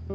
When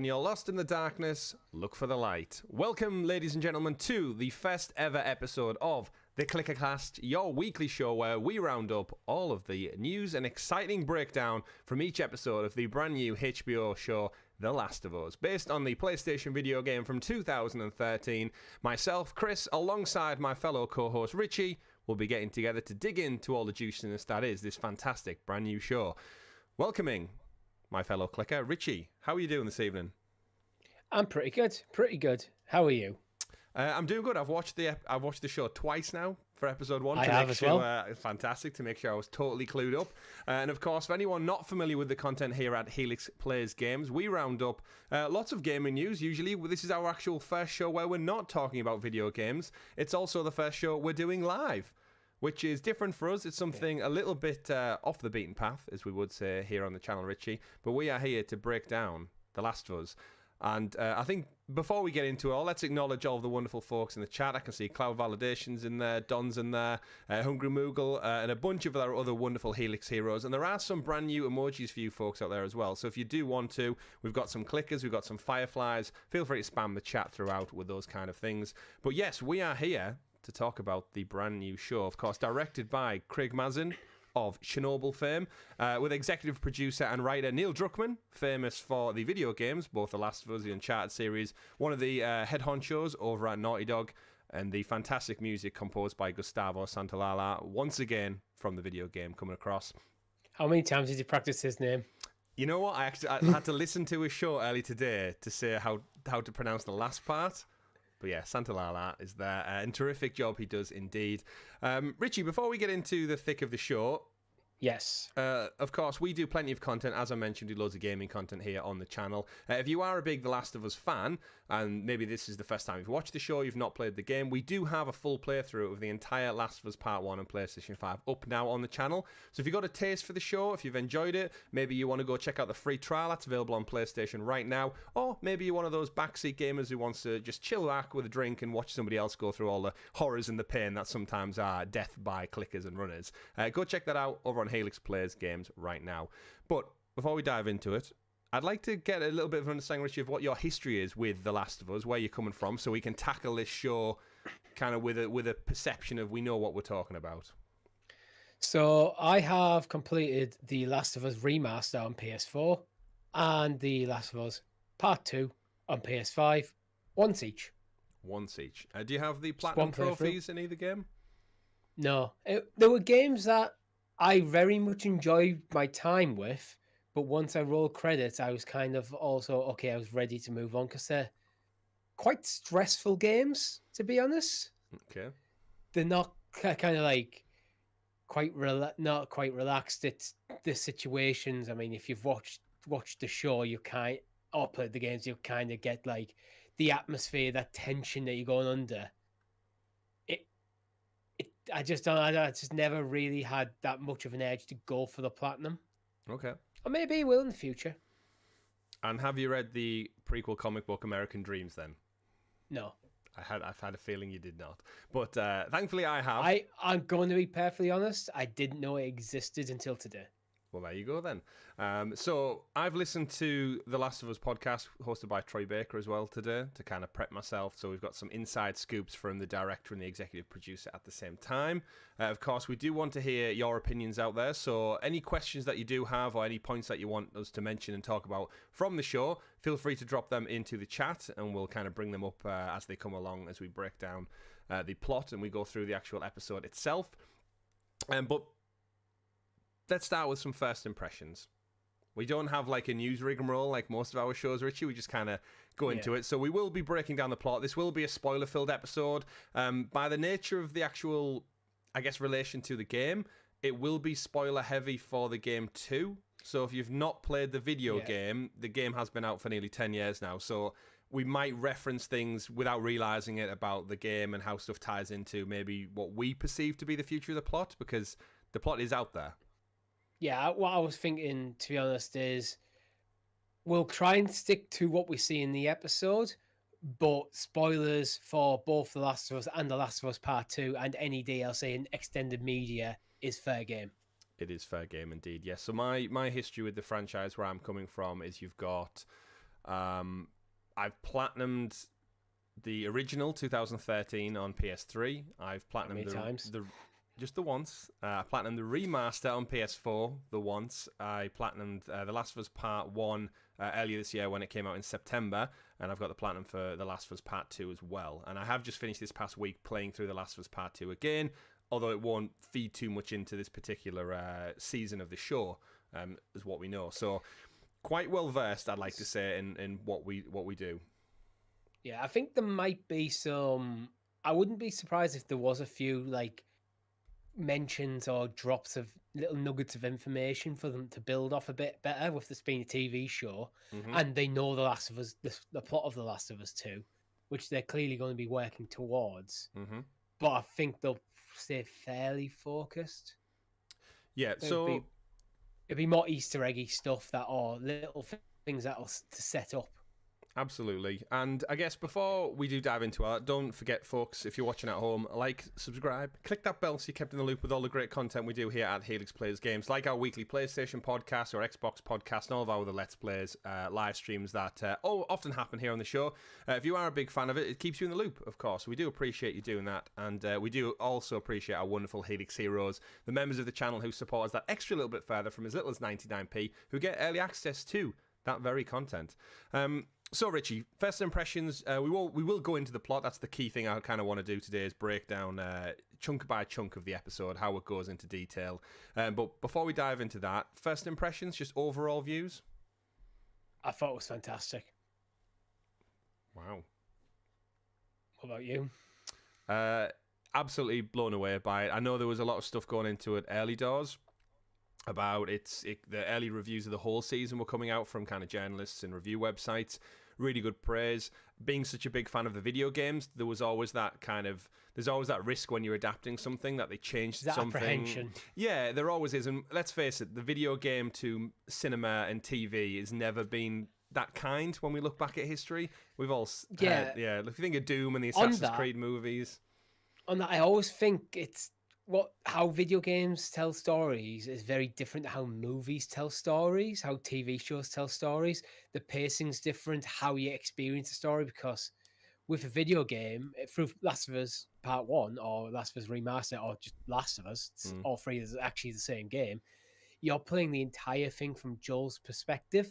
you're lost in the darkness, look for the light. Welcome, ladies and gentlemen, to the first ever episode of the ClickerCast, your weekly show where we round up all of the news and exciting breakdown from each episode of the brand new HBO show, The Last of Us. Based on the PlayStation video game from 2013, myself, Chris, alongside my fellow co-host Richie, will be getting together to dig into all the juiciness that is this fantastic brand new show. Welcoming my fellow clicker, Richie. How are you doing this evening? I'm pretty good. How are you? I'm doing good. I've watched the show twice now for episode 1. I have as well. Fantastic, to make sure I was totally clued up. And of course, for anyone not familiar with the content here at Helix Plays Games, we round up lots of gaming news. Usually, this is our actual first show where we're not talking about video games. It's also the first show we're doing live, which is different for us. It's something a little bit off the beaten path, as we would say here on the channel, Richie. But we are here to break down The Last of Us. And I think before we get into it all, let's acknowledge all of the wonderful folks in the chat. I can see Cloud Validation's in there, Don's in there, Hungry Moogle, and a bunch of our other wonderful Helix heroes. And there are some brand new emojis for you folks out there as well. So if you do want to, we've got some clickers, we've got some fireflies. Feel free to spam the chat throughout with those kind of things. But yes, we are here to talk about the brand new show, of course, directed by Craig Mazin of Chernobyl fame, with executive producer and writer Neil Druckmann, famous for the video games, both The Last of Us, the Uncharted series, one of the head honchos over at Naughty Dog, and the fantastic music composed by Gustavo Santaolalla, once again from the video game coming across. How many times did you practice his name? You know what? I had to listen to his show early today to say how to pronounce the last part. But yeah, Santaolalla is there, and terrific job he does indeed. Richie, before we get into the thick of the show, yes, of course, we do plenty of content. As I mentioned, we do loads of gaming content here on the channel. If you are a big The Last of Us fan, and maybe this is the first time you've watched the show, you've not played the game, we do have a full playthrough of the entire Last of Us Part 1 on PlayStation 5 up now on the channel. So if you've got a taste for the show, if you've enjoyed it, maybe you want to go check out the free trial that's available on PlayStation right now, or maybe you're one of those backseat gamers who wants to just chill back with a drink and watch somebody else go through all the horrors and the pain that sometimes are death by clickers and runners. Go check that out over on Helix Plays Games right now. But before we dive into it, I'd like to get a little bit of an understanding, Richie, of what your history is with The Last of Us, where you're coming from, so we can tackle this show kind of with a perception of we know what we're talking about. So I have completed The Last of Us Remaster on PS4 and The Last of Us Part 2 on PS5, once each. Once each. Do you have the platinum trophies in either game? No. There were games that I very much enjoyed my time with, but once I rolled credits, I was kind of also, okay, I was ready to move on, because they're quite stressful games, to be honest. Okay. They're not kind of like not quite relaxed. It's the situations. I mean, if you've watched the show, or played the games, you kind of get like the atmosphere, that tension that you're going under. I just never really had that much of an edge to go for the platinum. Okay. Or maybe it will in the future. And have you read the prequel comic book American Dreams then? No. I've had a feeling you did not. But thankfully I have. I'm going to be perfectly honest. I didn't know it existed until today. Well, there you go then. So I've listened to the Last of Us podcast hosted by Troy Baker as well today to kind of prep myself. So we've got some inside scoops from the director and the executive producer at the same time. Of course, we do want to hear your opinions out there. So any questions that you do have or any points that you want us to mention and talk about from the show, feel free to drop them into the chat and we'll kind of bring them up as they come along as we break down the plot and we go through the actual episode itself. But let's start with some first impressions. We don't have like a news rigmarole like most of our shows, Richie. We just kind of go into it. So we will be breaking down the plot. This will be a spoiler-filled episode. By the nature of the actual, I guess, relation to the game, it will be spoiler-heavy for the game too. So if you've not played the video game, the game has been out for nearly 10 years now. So we might reference things without realizing it about the game and how stuff ties into maybe what we perceive to be the future of the plot, because the plot is out there. Yeah, what I was thinking, to be honest, is we'll try and stick to what we see in the episode, but spoilers for both The Last of Us and The Last of Us Part 2 and any DLC and extended media is fair game. It is fair game indeed, yes. So my history with the franchise, where I'm coming from, is you've got... I've platinumed the original 2013 on PS3. I've platinumed just the once. Platinumed the remaster on PS4 the once. I platinumed The Last of Us Part 1 earlier this year when it came out in September, and I've got the platinum for The Last of Us Part 2 as well. And I have just finished this past week playing through The Last of Us Part 2 again, although it won't feed too much into this particular season of the show, as what we know. So quite well versed, I'd like to say, in what we do. Yeah, I think there might be some... I wouldn't be surprised if there was a few, like, mentions or drops of little nuggets of information for them to build off a bit better with this being a TV show. Mm-hmm. And they know The Last of Us, the plot of The Last of Us 2, which they're clearly going to be working towards. Mm-hmm. But I think they'll stay fairly focused. Yeah, so... It'd be more Easter eggy stuff that are little things that'll to set up. Absolutely. And I guess before we do dive into that, don't forget, folks, if you're watching at home, like, subscribe, click that bell so you're kept in the loop with all the great content we do here at Helix Plays Games, like our weekly PlayStation podcast or Xbox podcast and all of our other Let's Plays, live streams that often happen here on the show. If you are a big fan of it, it keeps you in the loop, of course. We do appreciate you doing that. And we do also appreciate our wonderful Helix heroes, the members of the channel who support us that extra little bit further from as little as 99p, who get early access to that very content. So, Richie, first impressions, we will go into the plot. That's the key thing I kind of want to do today, is break down chunk by chunk of the episode, how it goes into detail. But before we dive into that, first impressions, just overall views? I thought it was fantastic. Wow. What about you? Absolutely blown away by it. I know there was a lot of stuff going into it early doors about the early reviews of the whole season were coming out from kind of journalists and review websites. Really good praise. Being such a big fan of the video games, there's always that risk when you're adapting something that they change something. Apprehension. Yeah, there always is. And let's face it, the video game to cinema and TV has never been that kind when we look back at history. We've all if you think of Doom and the Assassin's Creed movies. On that, I always think it's how video games tell stories is very different to how movies tell stories, how TV shows tell stories. The pacing's different, how you experience a story, because with a video game, through Last of Us Part 1 or Last of Us Remaster or just Last of Us, all three is actually the same game, you're playing the entire thing from Joel's perspective.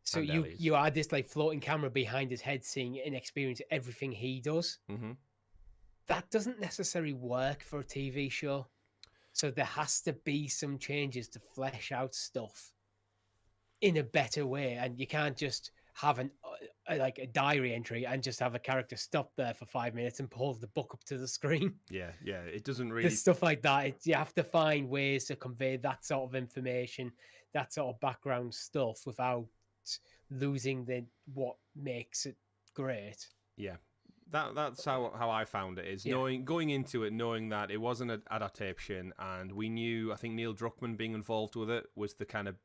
So you are this like floating camera behind his head, seeing and experiencing everything he does. Mm-hmm. That doesn't necessarily work for a TV show. So there has to be some changes to flesh out stuff in a better way. And you can't just have a diary entry and just have a character stop there for 5 minutes and pull the book up to the screen. Yeah, it doesn't really... There's stuff like that. You have to find ways to convey that sort of information, that sort of background stuff without losing what makes it great. Yeah. That's how I found it, is going into it knowing that it wasn't an adaptation, and we knew, I think Neil Druckmann being involved with it was the kind of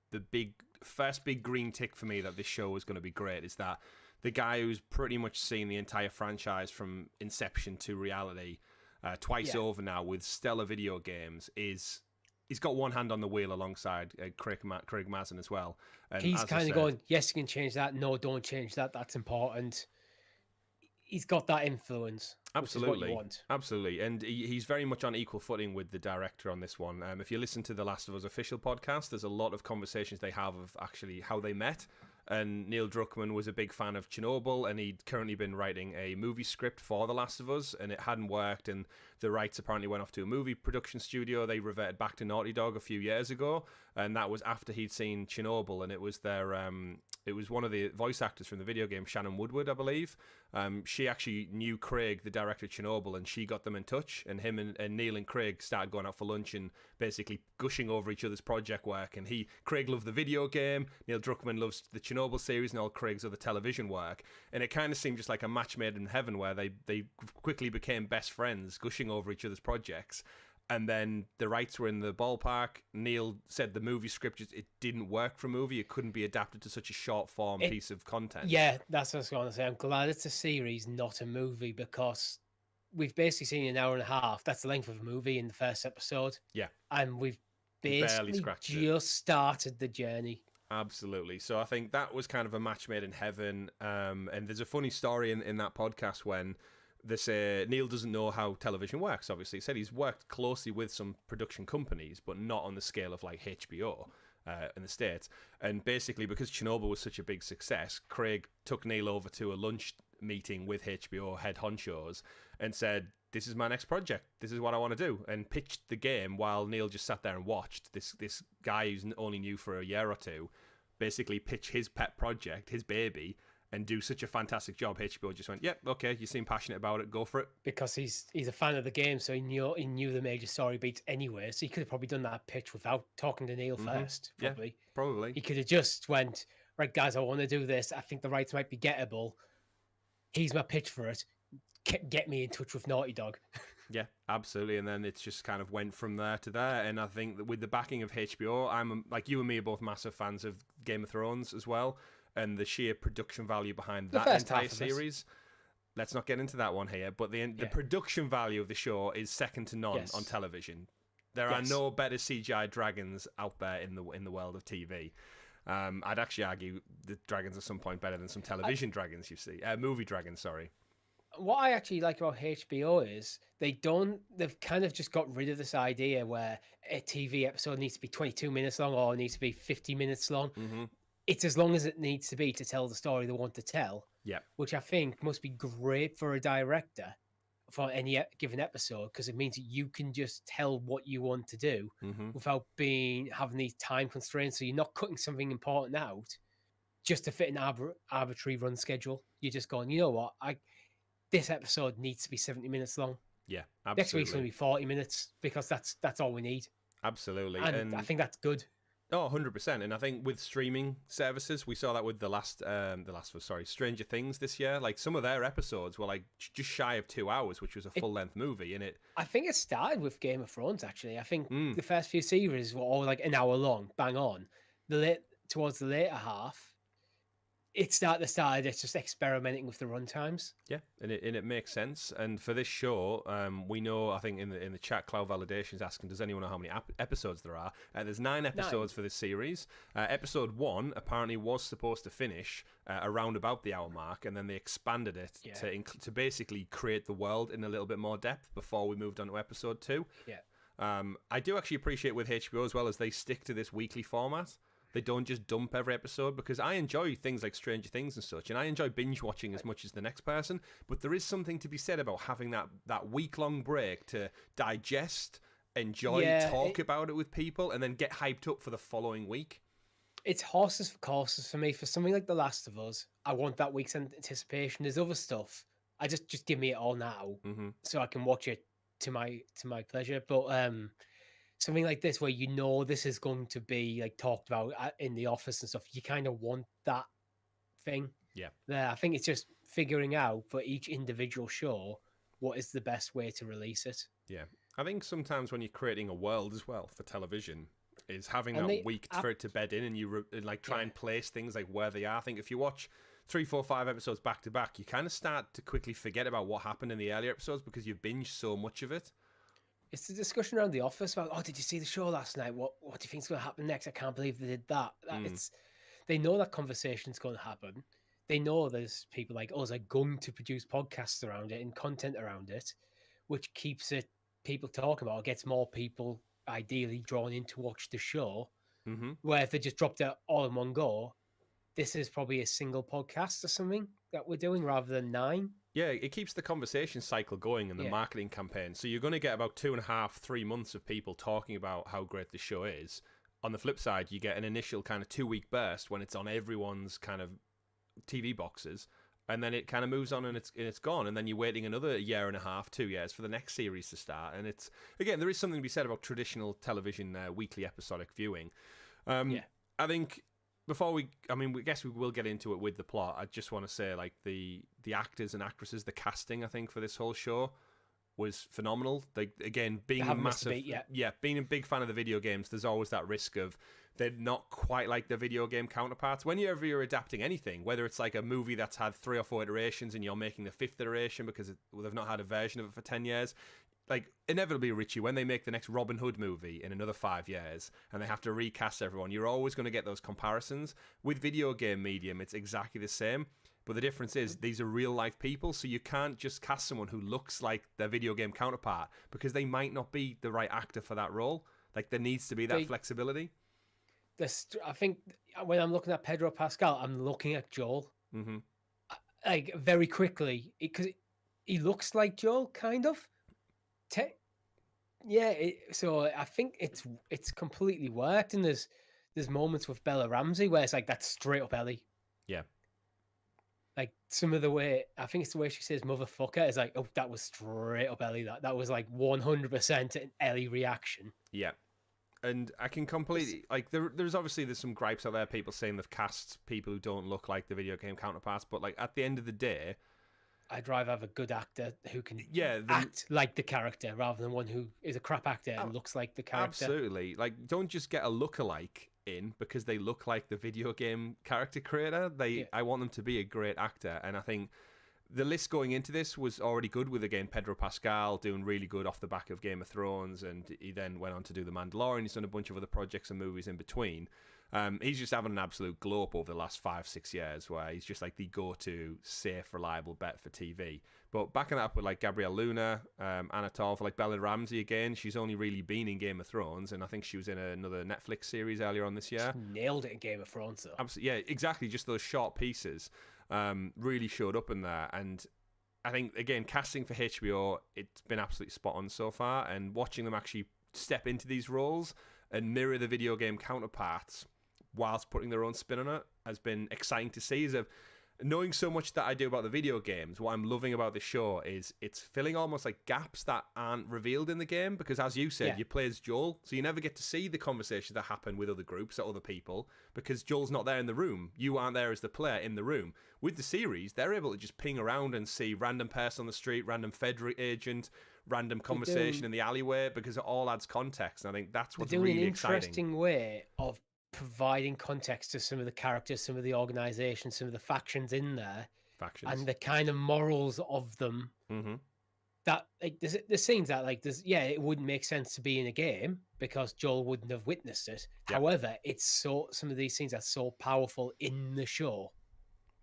first big green tick for me that this show was going to be great. Is that the guy who's pretty much seen the entire franchise from inception to reality twice over now with stellar video games he's got one hand on the wheel alongside Craig Mazin as well. And he's kind of going, yes, you can change that. No, don't change that. That's important. He's got that influence. Absolutely. Which is what you want. Absolutely. And he's very much on equal footing with the director on this one. If you listen to the Last of Us official podcast, there's a lot of conversations they have of actually how they met. And Neil Druckmann was a big fan of Chernobyl, and he'd currently been writing a movie script for The Last of Us, and it hadn't worked, and the rights apparently went off to a movie production studio. They reverted back to Naughty Dog a few years ago, and that was after he'd seen Chernobyl, and it was it was one of the voice actors from the video game, Shannon Woodward, I believe. She actually knew Craig, the director of Chernobyl, and she got them in touch, and him and Neil and Craig started going out for lunch and basically gushing over each other's project work. And Craig loved the video game, Neil Druckmann loves the Chernobyl series and all Craig's other television work. And it kind of seemed just like a match made in heaven, where they quickly became best friends, gushing over each other's projects. And then the rights were in the ballpark. Neil said the movie script, it didn't work for a movie. It couldn't be adapted to such a short form piece of content. Yeah, that's what I was going to say. I'm glad it's a series, not a movie, because we've basically seen an hour and a half. That's the length of a movie in the first episode. Yeah. And we've basically just started the journey. Absolutely. So I think that was kind of a match made in heaven. And there's a funny story in that podcast when they say Neil doesn't know how television works, obviously. He said he's worked closely with some production companies, but not on the scale of like HBO in the States. And basically, because Chernobyl was such a big success, Craig took Neil over to a lunch meeting with HBO head honchos and said, this is my next project. This is what I want to do. And pitched the game while Neil just sat there and watched. This guy who's only knew for a year or two basically pitch his pet project, his baby, and do such a fantastic job. HBO just went, yep, okay, you seem passionate about it, go for it. Because he's a fan of the game, so he knew the major story beats anyway, so he could have probably done that pitch without talking to Neil first, probably. Yeah, probably. He could have just went, right, guys, I want to do this. I think the rights might be gettable. Here's my pitch for it. Get me in touch with Naughty Dog. Yeah, absolutely. And then it's just kind of went from there to there. And I think that with the backing of HBO, like you and me are both massive fans of Game of Thrones as well. And the sheer production value behind that entire series. Let's not get into that one here, but the production value of the show is second to none on television. There are no better CGI dragons out there in the world of TV. I'd actually argue the dragons at some point better than some television dragons you see. Movie dragons, sorry. What I actually like about HBO is they've kind of just got rid of this idea where a TV episode needs to be 22 minutes long or needs to be 50 minutes long. Mm-hmm. It's as long as it needs to be to tell the story they want to tell. Yeah. Which I think must be great for a director for any given episode, because it means that you can just tell what you want to do without having these time constraints. So you're not cutting something important out just to fit an arbitrary run schedule. You're just going, you know what? This episode needs to be 70 minutes long. Yeah, absolutely. Next week's going to be 40 minutes because that's all we need. Absolutely. And I think that's good. Oh, 100%. And I think with streaming services, we saw that with Stranger Things this year. Like some of their episodes were like just shy of 2 hours, which was a full-length movie. And I think it started with Game of Thrones, actually. I think the first few series were all like an hour long, bang on. Towards the later half, it's just experimenting with the run times. Yeah, and it makes sense. And for this show, we know, I think in the chat, Cloud Validation is asking, does anyone know how many episodes there are? There's 9 episodes for this series. Episode 1 apparently was supposed to finish around about the hour mark, and then they expanded it to basically create the world in a little bit more depth before we moved on to episode 2. Yeah. I do actually appreciate with HBO as well as they stick to this weekly format. They don't just dump every episode, because I enjoy things like Stranger Things and such, and I enjoy binge watching as much as the next person, but there is something to be said about having that week-long break to digest, enjoy, talk about it with people, and then get hyped up for the following week. It's horses for courses for me. For something like The Last of Us, I want that week's anticipation. There's other stuff. I just give me it all now, so I can watch it to my pleasure. But something like this, where you know this is going to be like talked about in the office and stuff, you kind of want that thing. Yeah. There, I think it's just figuring out for each individual show what is the best way to release it. Yeah, I think sometimes when you're creating a world as well for television, is having that week for it to bed in, and you try and place things like where they are. I think if you watch 3, 4, 5 episodes back to back, you kind of start to quickly forget about what happened in the earlier episodes because you've binged so much of it. It's the discussion around the office about, oh, did you see the show last night? What do you think's going to happen next? I can't believe they did that. They know that conversation's going to happen. They know there's people like us are going to produce podcasts around it and content around it, which keeps it people talking about, gets more people ideally drawn in to watch the show. Where if they just dropped it all in one go, this is probably a single podcast or something that we're doing rather than 9. Yeah, it keeps the conversation cycle going in the marketing campaign. So you're going to get about 2.5, 3 months of people talking about how great the show is. On the flip side, you get an initial kind of 2-week burst when it's on everyone's kind of TV boxes, and then it kind of moves on and it's gone. And then you're waiting another 1.5, 2 years for the next series to start. And it's, again, there is something to be said about traditional television weekly episodic viewing. I think before we guess we will get into it with the plot. I just want to say, like, the actors and actresses, the casting, I think, for this whole show, was phenomenal. Like, again, being a massive, being a big fan of the video games, there's always that risk of they're not quite like the video game counterparts. Whenever you're adapting anything, whether it's like a movie that's had 3 or 4 iterations and you're making the 5th iteration because they've not had a version of it for 10 years, like, inevitably, Richie, when they make the next Robin Hood movie in another 5 years and they have to recast everyone, you're always going to get those comparisons. With video game medium, it's exactly the same. But the difference is these are real life people, so you can't just cast someone who looks like their video game counterpart because they might not be the right actor for that role. Like, there needs to be that flexibility. I think when I'm looking at Pedro Pascal, I'm looking at Joel. Mm-hmm. Like, very quickly, because he looks like Joel, kind of. So I think it's completely worked, and there's moments with Bella Ramsey where it's like that's straight up Ellie. Yeah. Like, some of the way, I think it's the way she says motherfucker is like, oh, that was straight up Ellie. That was like 100% an Ellie reaction. Yeah. And I can completely, like, there's some gripes out there, people saying they've cast people who don't look like the video game counterparts, but, like, at the end of the day, I'd rather have a good actor who can act like the character rather than one who is a crap actor and looks like the character. Absolutely. Like, don't just get a lookalike in because they look like the video game character creator. I want them to be a great actor, and I think the list going into this was already good with, again, Pedro Pascal doing really good off the back of Game of Thrones, and he then went on to do The Mandalorian. He's done a bunch of other projects and movies in between. He's just having an absolute glow up over the last 5-6 years where he's just like the go-to, safe, reliable bet for TV. But backing that up with like Gabrielle Luna, Anna Torv, like Bella Ramsey again, she's only really been in Game of Thrones, and I think she was in another Netflix series earlier on this year. She nailed it in Game of Thrones, though. Absolutely, yeah, exactly. Just those short pieces really showed up in there. And I think, again, casting for HBO, it's been absolutely spot on so far, and watching them actually step into these roles and mirror the video game counterparts whilst putting their own spin on it has been exciting to see. Knowing so much that I do about the video games, what I'm loving about the show is it's filling almost like gaps that aren't revealed in the game, because as you said, you play as Joel, so you never get to see the conversations that happen with other groups or other people because Joel's not there in the room. You aren't there as the player in the room. With the series, they're able to just ping around and see random person on the street, random Fed agent, random conversation in the alleyway, because it all adds context. And I think that's what's really exciting. An interesting way of providing context to some of the characters, some of the organizations, some of the factions in there, and the kind of morals of them. Mm-hmm. That, like, there's scenes that, like, it wouldn't make sense to be in a game because Joel wouldn't have witnessed it. Yep. However, some of these scenes are so powerful in the show.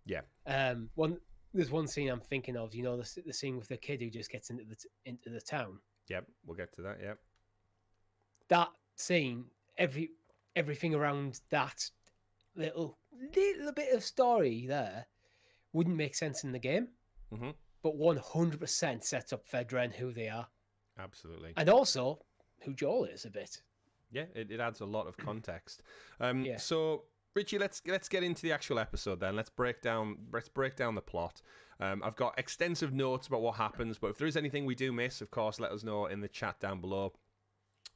Yeah. There's one scene I'm thinking of. You know, the scene with the kid who just gets into the town. Yep, we'll get to that. Yep. That scene, everything around that little bit of story there wouldn't make sense in the game, but 100% sets up Fedra and who they are. Absolutely. And also who Joel is a bit. Yeah, it adds a lot of context. So, Richie, let's get into the actual episode then. Let's break down the plot. I've got extensive notes about what happens, but if there is anything we do miss, of course, let us know in the chat down below.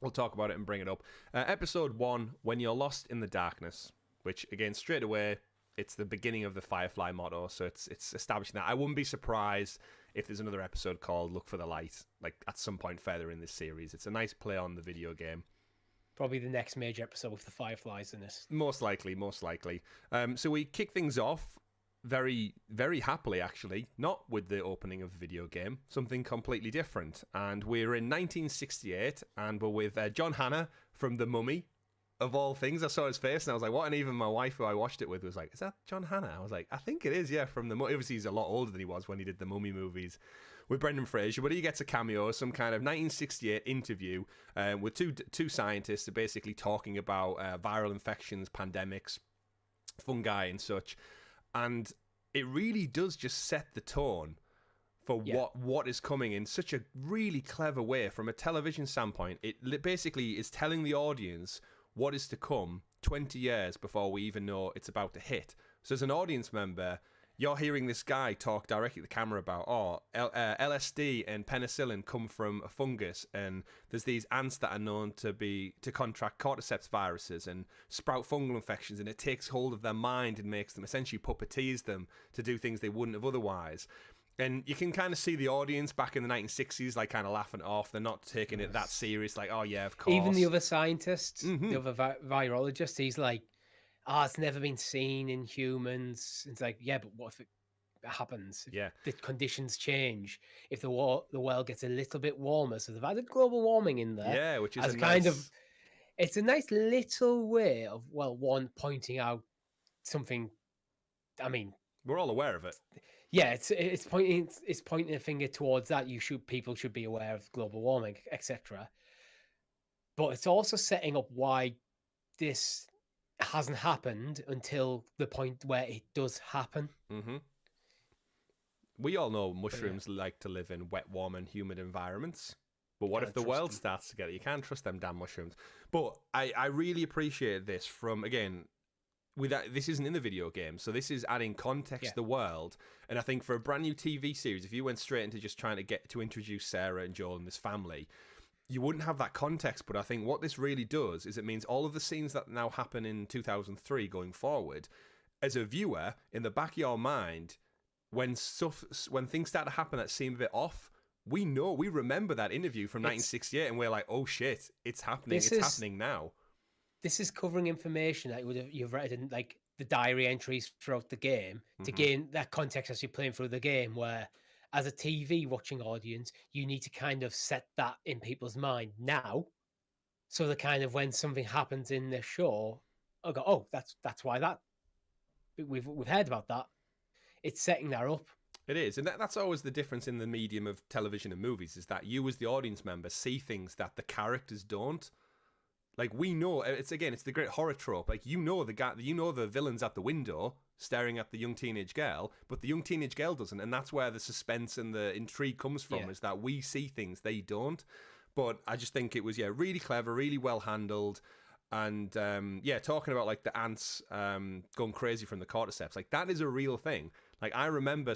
We'll talk about it and bring it up. Episode 1, When You're Lost in the Darkness, which, again, straight away, it's the beginning of the Firefly motto, so it's establishing that. I wouldn't be surprised if there's another episode called Look for the Light, like, at some point further in this series. It's a nice play on the video game. Probably the next major episode with the Fireflies in it. Most likely. So we kick things off very, very happily, actually, not with the opening of the video game, something completely different. And we're in 1968, and we're with John Hannah from The Mummy, of all things. I saw his face, and I was like, what? And even my wife, who I watched it with, was like, is that John Hannah? I was like, I think it is, yeah, from The Mummy. Obviously, he's a lot older than he was when he did the Mummy movies with Brendan Fraser, but he gets a cameo, some kind of 1968 interview with two scientists basically talking about viral infections, pandemics, fungi and such. And it really does just set the tone for what is coming in such a really clever way from a television standpoint. It basically is telling the audience what is to come 20 years before we even know it's about to hit. So as an audience member, you're hearing this guy talk directly to the camera about, LSD and penicillin come from a fungus, and there's these ants that are known to contract cordyceps viruses and sprout fungal infections, and it takes hold of their mind and makes them, essentially puppeteers them to do things they wouldn't have otherwise. And you can kind of see the audience back in the 1960s, like kind of laughing it off. They're not taking it that serious. Like, oh yeah, of course. Even the other scientist, the other virologist, he's like, "Oh, it's never been seen in humans." It's like, yeah, but what if it happens? Yeah, the conditions change. If the world gets a little bit warmer, so they've added global warming in there. Yeah, which is as a kind nice... of, it's a nice little way of one pointing out something. I mean, we're all aware of it. Yeah, it's pointing a finger towards that. People should be aware of global warming, etc. But it's also setting up why this hasn't happened until the point where it does happen. Mm-hmm. We all know mushrooms like to live in wet, warm, and humid environments. But what if the world starts to get it? You can't trust them damn mushrooms. But I really appreciate this from, again, this isn't in the video game, so this is adding context to the world. And I think for a brand new TV series, if you went straight into just trying to introduce Sarah and Joel and this family, you wouldn't have that context. But I think what this really does is it means all of the scenes that now happen in 2003 going forward, as a viewer, in the back of your mind, when things start to happen that seem a bit off, we remember that interview from 1968, and we're like, oh shit, it's happening. It's happening now. This is covering information that you've read in like the diary entries throughout the game to gain that context as you're playing through the game, where as a TV watching audience, you need to kind of set that in people's mind now. So the kind of when something happens in the show, I go, oh, that's why that we've heard about that. It's setting that up. It is, and that's always the difference in the medium of television and movies, is that you as the audience member see things that the characters don't. Like, we know, it's the great horror trope. Like, the villain's at the window staring at the young teenage girl, but the young teenage girl doesn't, and that's where the suspense and the intrigue comes from, is that we see things they don't. But I just think it was, really clever, really well handled. And, talking about, like, the ants going crazy from the cordyceps, like, that is a real thing. Like, I remember,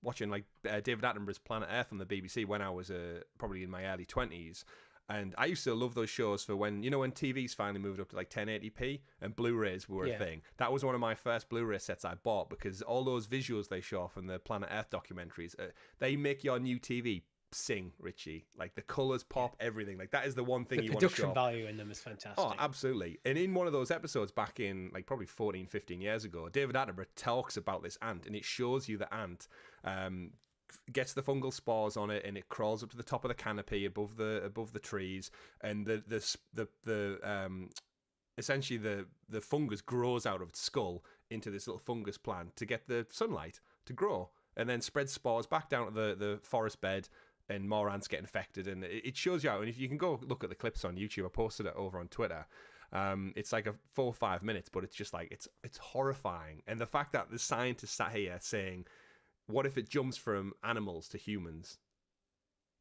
watching, like, David Attenborough's Planet Earth on the BBC when I was probably in my early 20s. And I used to love those shows for when TVs finally moved up to like 1080p and Blu-rays were a thing. That was one of my first Blu-ray sets I bought, because all those visuals they show from the Planet Earth documentaries, they make your new TV sing, Richie. Like, the colours pop, everything. Like, that is the one thing you want to show. The production value in them is fantastic. Oh, absolutely. And in one of those episodes back in like probably 14, 15 years ago, David Attenborough talks about this ant, and it shows you the ant gets the fungal spores on it, and it crawls up to the top of the canopy above the trees, and essentially the fungus grows out of its skull into this little fungus plant to get the sunlight to grow, and then spreads spores back down to the forest bed, and more ants get infected. And it shows you out. And if you can go look at the clips on YouTube, I posted it over on Twitter. It's like 4 or 5 minutes, but it's just like it's horrifying. And the fact that the scientists sat here saying, what if it jumps from animals to humans,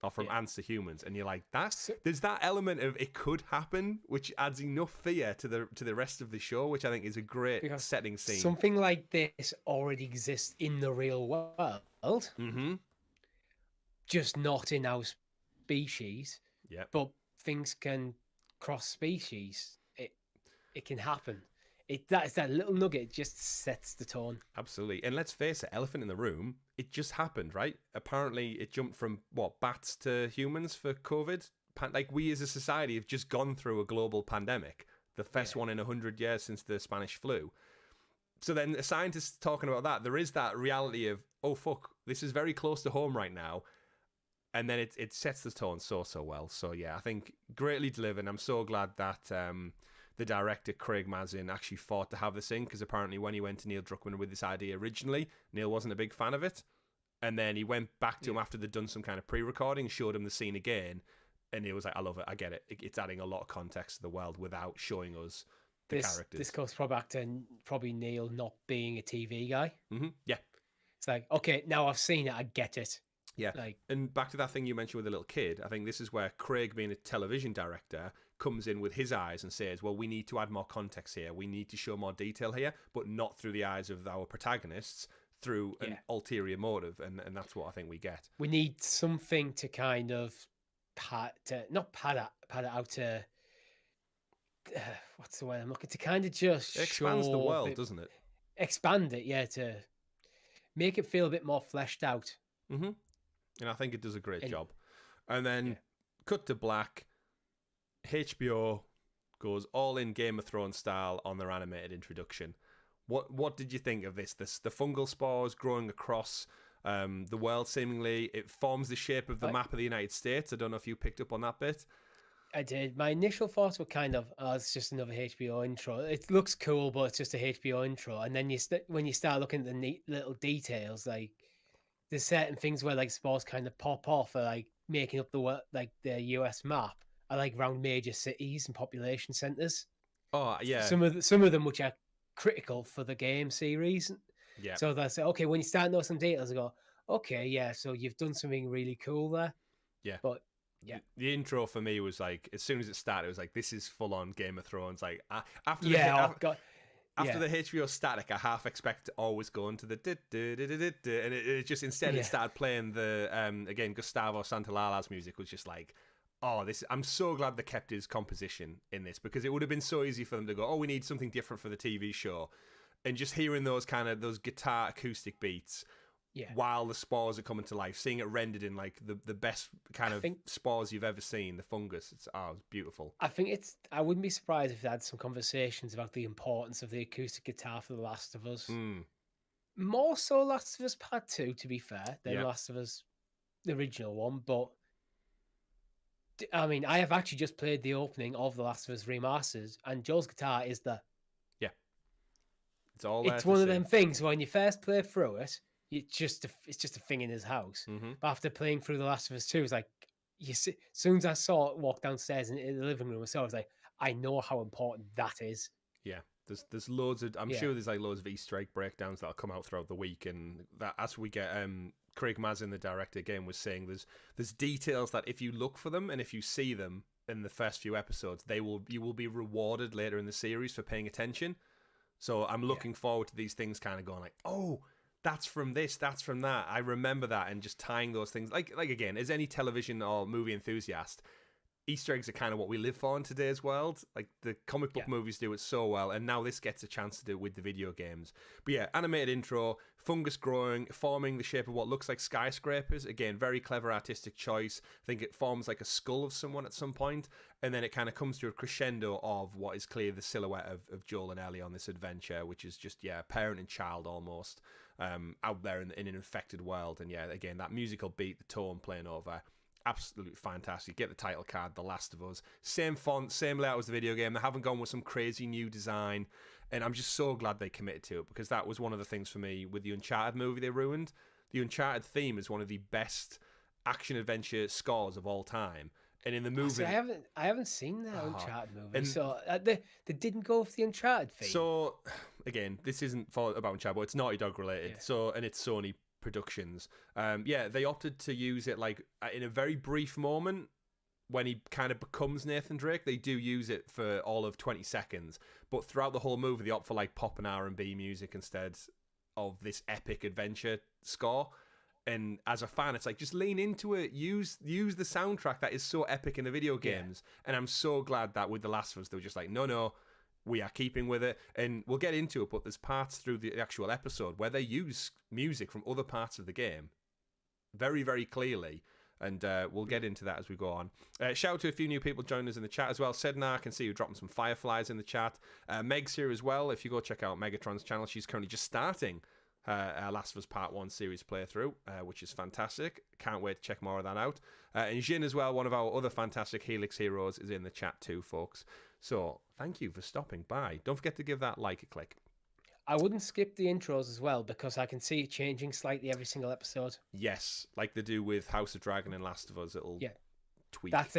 or from ants to humans? And you're like, there's that element of it could happen, which adds enough fear to the rest of the show, which I think is a great setting scene. Something like this already exists in the real world, just not in our species. Yeah, but things can cross species. It can happen. That little nugget just sets the tone. Absolutely. And let's face it, elephant in the room, it just happened, right? Apparently it jumped from, bats to humans for COVID. Like, we as a society have just gone through a global pandemic, the first one in 100 years since the Spanish flu. So then a scientist talking about that, there is that reality of, oh, fuck, this is very close to home right now. And then it sets the tone so well. So, yeah, I think greatly delivered. I'm so glad that the director, Craig Mazin, actually fought to have this in, because apparently when he went to Neil Druckmann with this idea originally, Neil wasn't a big fan of it. And then he went back to him after they'd done some kind of pre-recording, showed him the scene again, and he was like, I love it, I get it. It's adding a lot of context to the world without showing us the characters. This goes back to probably Neil not being a TV guy. Yeah. It's like, okay, now I've seen it, I get it. Yeah, and back to that thing you mentioned with the little kid, I think this is where Craig, being a television director, comes in with his eyes and says, well, we need to add more context here. We need to show more detail here, but not through the eyes of our protagonists, through an ulterior motive, and that's what I think we get. We need something to kind of pad it out to... what's the word I'm looking to kind of just it expands the world, doesn't it? Expand it, to make it feel a bit more fleshed out. And I think it does a great job. And then cut to black. HBO goes all in Game of Thrones style on their animated introduction. What did you think of this? The fungal spores growing across the world, seemingly. It forms the shape of the map of the United States. I don't know if you picked up on that bit. I did. My initial thoughts were kind of, it's just another HBO intro. It looks cool, but it's just a HBO intro. And then when you start looking at the neat little details, like there's certain things where like spores kind of pop off, or like making up the US map, are like around major cities and population centers. Oh yeah. Some of them which are critical for the game series. Yeah. So they say, okay, when you start to know some details, I go, okay, yeah, so you've done something really cool there. Yeah. But yeah, the intro for me was like, as soon as it started, it was like, this is full on Game of Thrones. Like after the HBO static, I half expect to always go into the and it just instead it started playing the again Gustavo Santaolalla's music was just like, oh, I'm so glad they kept his composition in this, because it would have been so easy for them to go, oh, we need something different for the TV show, and just hearing those guitar acoustic beats. Yeah. While the spores are coming to life, seeing it rendered in like the best kind of spores you've ever seen, the fungus. It's beautiful. I think I wouldn't be surprised if they had some conversations about the importance of the acoustic guitar for The Last of Us. More so Last of Us Part 2, to be fair, than Last of Us, the original one. But I mean, I have actually just played the opening of The Last of Us Remastered, and Joel's guitar is the... Yeah. It's all there. It's one of them things when you first play through it, it's just a thing in his house. But after playing through The Last of Us 2, it's like, as soon as I saw it walk downstairs in the living room, I was like, I know how important that is. Yeah, there's loads of, I'm sure there's like loads of Easter egg breakdowns that'll come out throughout the week, and that as we get Craig Mazin, the director, again was saying there's details that if you look for them and if you see them in the first few episodes, you will be rewarded later in the series for paying attention. So I'm looking forward to these things kind of going like, oh, that's from this, that's from that. I remember that, and just tying those things. Like again, as any television or movie enthusiast, Easter eggs are kind of what we live for in today's world. Like the comic book movies do it so well, and now this gets a chance to do it with the video games. But yeah, animated intro, fungus growing, forming the shape of what looks like skyscrapers. Again, very clever artistic choice. I think it forms like a skull of someone at some point, and then it kind of comes to a crescendo of what is clearly the silhouette of Joel and Ellie on this adventure, which is just, parent and child almost, out there in an infected world. And yeah, again, that musical beat, the tone playing over, absolutely fantastic. Get the title card, The Last of Us. Same font, same layout as the video game. They haven't gone with some crazy new design, and I'm just so glad they committed to it, because that was one of the things for me with the Uncharted movie they ruined. The Uncharted theme is one of the best action-adventure scores of all time. And in the movie... I haven't seen that Uncharted movie, so they didn't go with the Uncharted theme. So, again, this isn't about Uncharted, but it's Naughty Dog related, and it's Sony Productions. They opted to use it like in a very brief moment when he kind of becomes Nathan Drake. They do use it for all of 20 seconds, but throughout the whole movie they opt for like pop and R&B music instead of this epic adventure score. And as a fan, it's like, just lean into it, use the soundtrack that is so epic in the video games. And I'm so glad that with The Last of Us they were just like, no, we are keeping with it. And we'll get into it, but there's parts through the actual episode where they use music from other parts of the game very, very clearly. And we'll get into that as we go on. Shout out to a few new people joining us in the chat as well. Sednar, I can see you dropping some fireflies in the chat. Meg's here as well. If you go check out Megatron's channel, she's currently just starting her Last of Us Part 1 series playthrough, which is fantastic. Can't wait to check more of that out. And Jin as well, one of our other fantastic Helix heroes, is in the chat too, folks. So thank you for stopping by. Don't forget to give that like a click. I wouldn't skip the intros as well, because I can see it changing slightly every single episode. Yes, like they do with House of Dragon and Last of Us. It'll tweak. That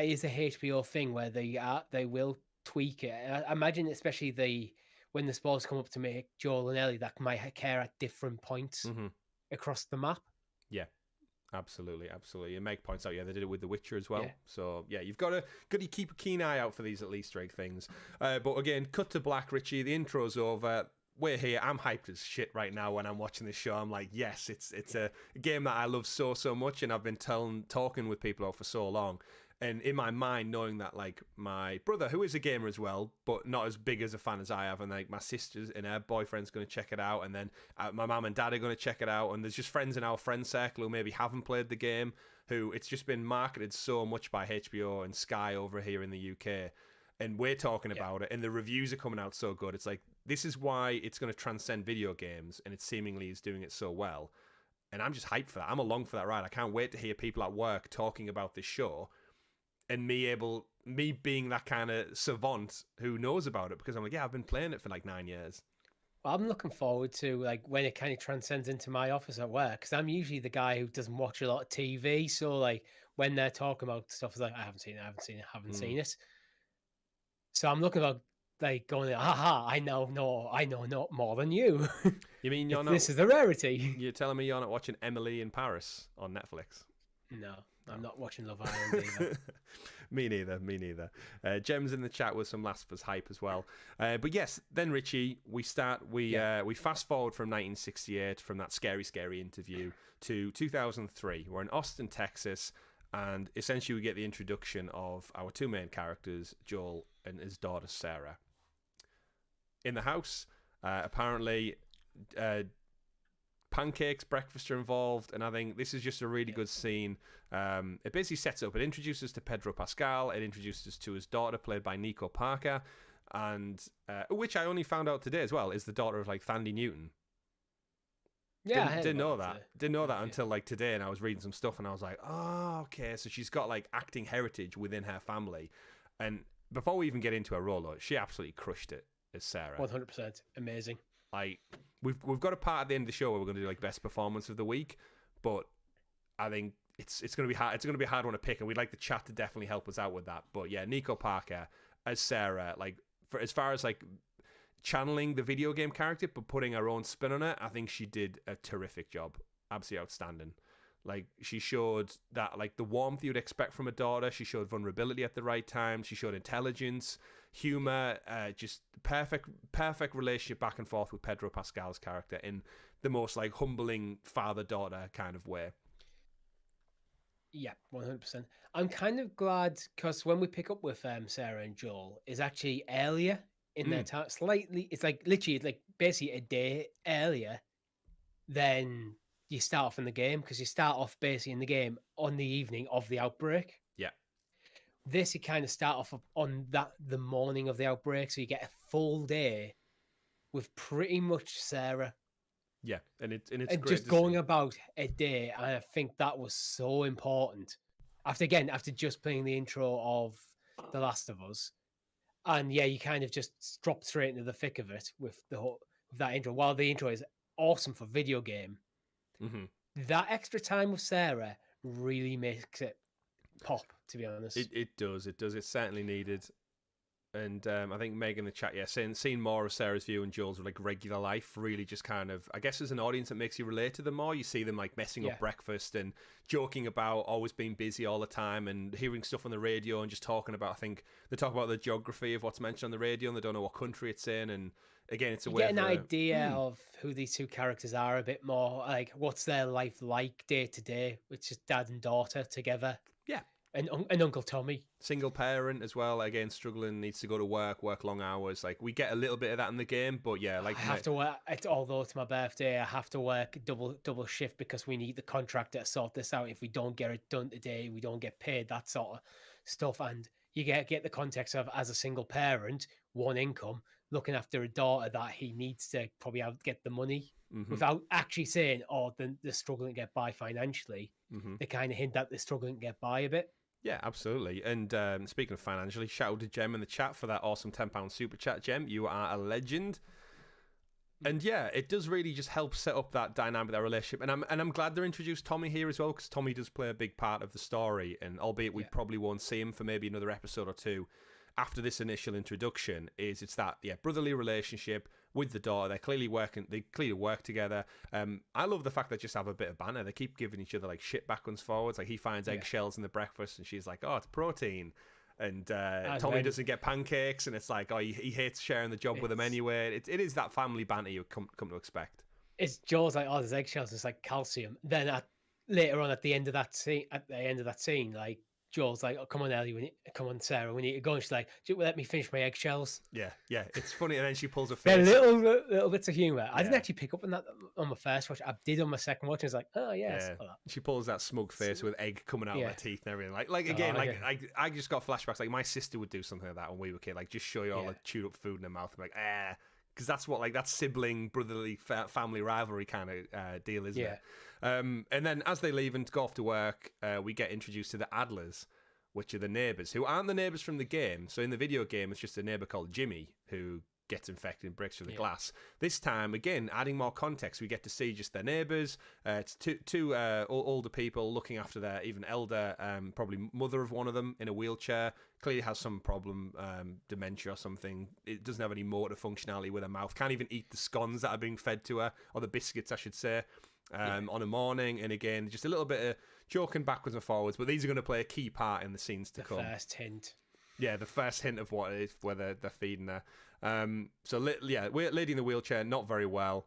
is a HBO thing where they will tweak it. I imagine, especially when the spores come up to make Joel and Ellie, that might occur at different points across the map. Yeah. Absolutely. And Meg points out, they did it with The Witcher as well. Yeah. So, you've got to keep a keen eye out for these little Easter egg things. But again, cut to black, Richie. The intro's over. We're here. I'm hyped as shit right now when I'm watching this show. I'm like, yes, it's a game that I love so much, and I've been talking with people about for so long. And in my mind, knowing that like my brother, who is a gamer as well, but not as big as a fan as I have, and like my sisters and her boyfriend's going to check it out, and then my mum and dad are going to check it out, and there's just friends in our friend circle who maybe haven't played the game, who it's just been marketed so much by HBO and Sky over here in the UK, and we're talking about it, and the reviews are coming out so good. It's like, this is why it's going to transcend video games, and it seemingly is doing it so well. And I'm just hyped for that. I'm along for that ride. I can't wait to hear people at work talking about this show, and me being that kind of savant who knows about it, because I'm like, yeah, I've been playing it for like 9 years. Well, I'm looking forward to like when it kind of transcends into my office at work, because I'm usually the guy who doesn't watch a lot of TV. So like when they're talking about stuff, it's like, I haven't seen it. So I'm looking about like going, aha, I know not more than you. You mean you're not? This is the rarity. You're telling me you're not watching Emily in Paris on Netflix? No, I'm not watching Love Island either. Me neither. Gem's in the chat with some Last of Us hype as well. But yes, then Richie, we fast forward from 1968, from that scary interview, to 2003. We're in Austin, Texas, and essentially we get the introduction of our two main characters, Joel and his daughter Sarah. In the house, apparently pancakes, breakfast are involved, and I think this is just a really good scene. It basically sets up, it introduces us to Pedro Pascal, it introduces us to his daughter, played by Nico Parker, and which I only found out today as well, is the daughter of like Thandie Newton. Yeah, didn't know that until like today, and I was reading some stuff, and I was like, oh, okay, so she's got like acting heritage within her family. And before we even get into her role, though, she absolutely crushed it as Sarah. 100%, amazing. Like we've got a part at the end of the show where we're going to do like best performance of the week, but I think it's going to be hard. It's going to be a hard one to pick, and we'd like the chat to definitely help us out with that. But yeah, Nico Parker as Sarah, like for as far as like channeling the video game character but putting her own spin on it, I think she did a terrific job. Absolutely outstanding. Like she showed that like the warmth you'd expect from a daughter. She showed vulnerability at the right time. She showed intelligence, humor, just perfect relationship back and forth with Pedro Pascal's character in the most like humbling father-daughter kind of way. Yeah, 100%. I'm kind of glad because when we pick up with Sarah and Joel is actually earlier in their time. Slightly, it's like literally like basically a day earlier than you start off in the game, because you start off basically in the game on the evening of the outbreak. Yeah. This you kind of start off on the morning of the outbreak, so you get a full day with pretty much Sarah. Yeah, and it's and great just going about a day, and I think that was so important. After just playing the intro of The Last of Us, and yeah, you kind of just drop straight into the thick of it with that intro. While the intro is awesome for video game, that extra time with Sarah really makes it pop. To be honest, it does. It's certainly needed. And I think Meg in the chat, seeing more of Sarah's view and Joel's like regular life really just kind of, I guess as an audience, it makes you relate to them more. You see them like messing up breakfast and joking about always being busy all the time and hearing stuff on the radio and just talking about, I think they talk about the geography of what's mentioned on the radio and they don't know what country it's in. And again, it's a way get an idea of who these two characters are a bit more, like what's their life like day to day, which is dad and daughter together. Yeah. And Uncle Tommy. Single parent as well, again, struggling, needs to go to work long hours. Like, we get a little bit of that in the game, but yeah, like... I have to work, although it's my birthday, I have to work double shift because we need the contractor to sort this out. If we don't get it done today, we don't get paid, that sort of stuff. And you get the context of, as a single parent, one income, looking after a daughter that he needs to probably get the money without actually saying, oh, they're struggling to get by financially. They kind of hint that they're struggling to get by a bit. Yeah, absolutely. And speaking of financially, shout out to Jem in the chat for that awesome £10 super chat. Jem, you are a legend. And yeah, it does really just help set up that dynamic, that relationship. And I'm glad they introduced Tommy here as well, because Tommy does play a big part of the story. And albeit we probably won't see him for maybe another episode or two after this initial introduction, it's that brotherly relationship with the daughter. They clearly work together. I love the fact they just have a bit of banter. They keep giving each other like shit backwards forwards. Like he finds eggshells in the breakfast and she's like, oh, it's protein. And Tommy doesn't get pancakes, and it's like, oh, he hates sharing the job with him anyway. It is that family banter you come to expect. It's Joel's like, oh, there's eggshells, it's like calcium. Then later on at the end of that scene, like Joel's like, "Oh, come on, Ellie, come on, Sarah, we need to go." And she's like, "Let me finish my eggshells." Yeah, it's funny, and then she pulls her Yeah, face. little bits of humor. I didn't Yeah. actually pick up on that on my first watch. I did on my second watch. And I was like, "Oh yes." Yeah, she pulls that smug face with egg coming out of Yeah. her teeth and everything. Like again, okay. I just got flashbacks. Like my sister would do something like that when we were kids. Like just show you all Yeah. the chewed up food in her mouth and like because that's what that sibling brotherly family rivalry kind of deal, isn't it? And then as they leave and go off to work, we get introduced to the Adlers, which are the neighbours who aren't the neighbours from the game. So in the video game, it's just a neighbour called Jimmy who gets infected and breaks through the glass. This time, again, adding more context, we get to see just their neighbours. It's two older people looking after their even elder, probably mother of one of them in a wheelchair. Clearly has some problem, dementia or something. It doesn't have any motor functionality with her mouth. Can't even eat the scones that are being fed to her, or the biscuits, I should say, on a morning. And again, just a little bit of joking backwards and forwards. But these are going to play a key part in the scenes to come. The first hint. Yeah, the first hint of what it is, whether they're feeding her. We're lady in the wheelchair, not very well.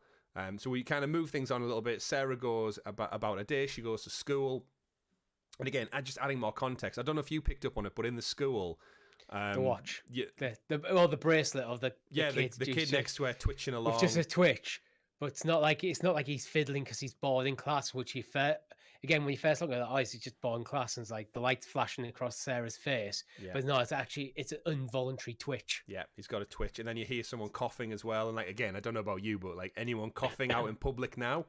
So we kind of move things on a little bit. Sarah goes about a day. She goes to school. And again, just adding more context. I don't know if you picked up on it, but in the school... the watch. Yeah, the bracelet of the kid. The kid next to her twitching along. With just a twitch. But it's not like he's fiddling because he's bored in class, which again, when you first look at the eyes, he's just bored in class and it's like the light flashing across Sarah's face. Yeah. But no, it's an involuntary twitch. Yeah, he's got a twitch. And then you hear someone coughing as well. And like, again, I don't know about you, but like anyone coughing out in public now,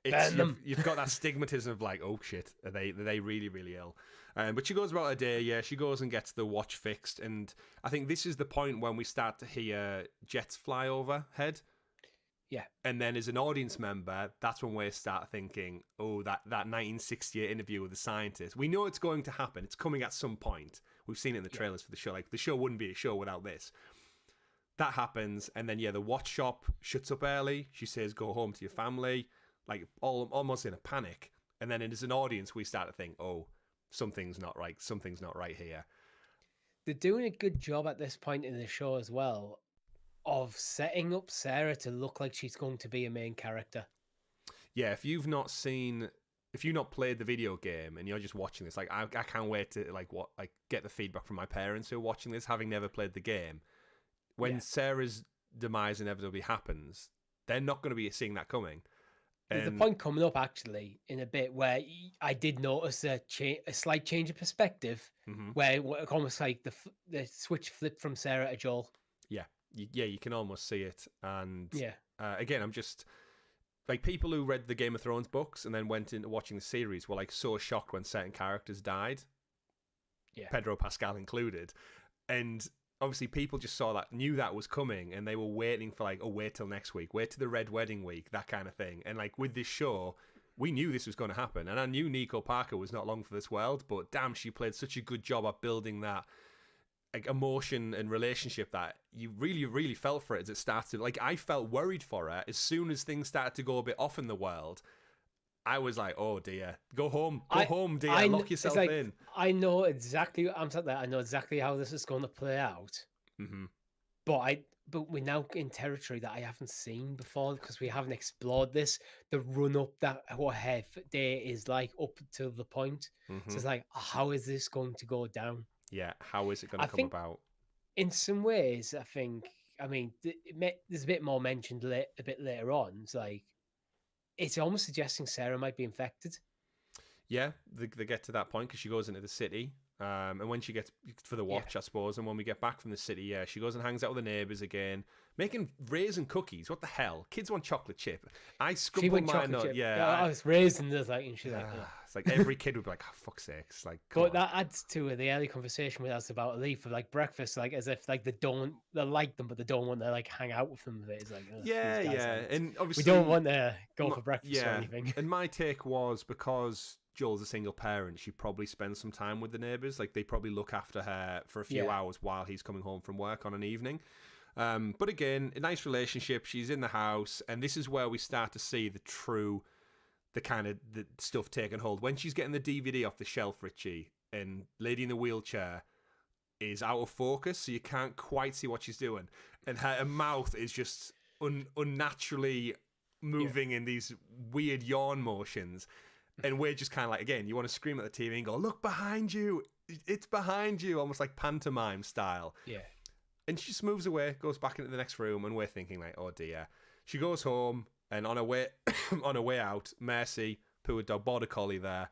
you've got that stigmatism of like, oh shit, are they really, really ill? But she goes about her day, yeah, she goes and gets the watch fixed. And I think this is the point when we start to hear jets fly overhead. Yeah. And then as an audience member, that's when we start thinking, oh, that 1968 interview with the scientist. We know it's going to happen. It's coming at some point. We've seen it in the trailers for the show. Like, the show wouldn't be a show without this. That happens. And then, the watch shop shuts up early. She says, go home to your family. Like, almost in a panic. And then as an audience, we start to think, oh, something's not right. Something's not right here. They're doing a good job at this point in the show as well of setting up Sarah to look like she's going to be a main character. Yeah, if you've not played the video game and you're just watching this, like I can't wait to get the feedback from my parents who are watching this, having never played the game. When Sarah's demise inevitably happens, they're not going to be seeing that coming. There's a point coming up actually in a bit where I did notice a slight change of perspective, where it almost like the switch flipped from Sarah to Joel. Yeah, you can almost see it. And again, I'm just like, people who read the Game of Thrones books and then went into watching the series were like so shocked when certain characters died. Yeah, Pedro Pascal included. And obviously people just knew that was coming, and they were waiting for like, oh, wait till next week, wait till the Red Wedding week, that kind of thing. And like with this show, we knew this was going to happen, and I knew Nico Parker was not long for this world, but damn, she played such a good job at building that like emotion and relationship that you really, really felt for it as it started. Like, I felt worried for her as soon as things started to go a bit off in the world. I was like, oh dear, go home, dear, lock yourself in. I know exactly. I'm sat there. I know exactly how this is going to play out. Mm-hmm. But we're now in territory that I haven't seen before because we haven't explored this. The run up that what her day is like up to the point. Mm-hmm. So it's like, how is this going to go down? Yeah, how is it going to come about? In some ways, I mean, there's a bit more mentioned a bit later on. It's like, it's almost suggesting Sarah might be infected. Yeah, they get to that point because she goes into the city. And when she gets for the watch, I suppose, and when we get back from the city, she goes and hangs out with the neighbours again, making raisin cookies. What the hell? Kids want chocolate chip. I scrumpled mine up. Yeah, I was raisins. And she's like, it's like every kid would be like, oh, fuck's sakes. Like, but that adds to the early conversation with us about Ellie for like breakfast, like as if like they like them, but they don't want to like hang out with them. It's like, and obviously we don't want to go for breakfast or anything. And my take was, because Joel's a single parent, she probably spends some time with the neighbours. Like, they probably look after her for a few hours while he's coming home from work on an evening. But again, a nice relationship. She's in the house, and this is where we start to see the kind of the stuff taking hold. When she's getting the DVD off the shelf, Richie, and Lady in the Wheelchair is out of focus, so you can't quite see what she's doing. And her mouth is just unnaturally moving in these weird yawn motions. And we're just kind of like, again, you want to scream at the TV and go, look behind you. It's behind you. Almost like pantomime style. Yeah. And she just moves away, goes back into the next room. And we're thinking like, oh dear. She goes home. And on her way, on her way out, Mercy, poor dog, border collie there.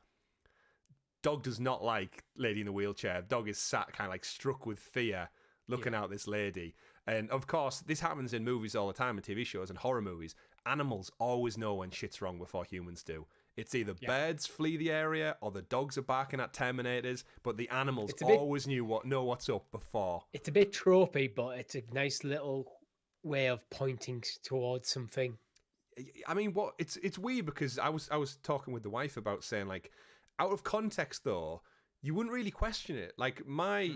Dog does not like lady in the wheelchair. Dog is sat kind of like struck with fear looking out this lady. And of course, this happens in movies all the time, in TV shows and horror movies. Animals always know when shit's wrong before humans do. It's either birds flee the area or the dogs are barking at Terminators, but the animals always know what's up before. It's a bit tropey, but it's a nice little way of pointing towards something. I mean, it's weird because I was talking with the wife about saying, like, out of context though, you wouldn't really question it. Like my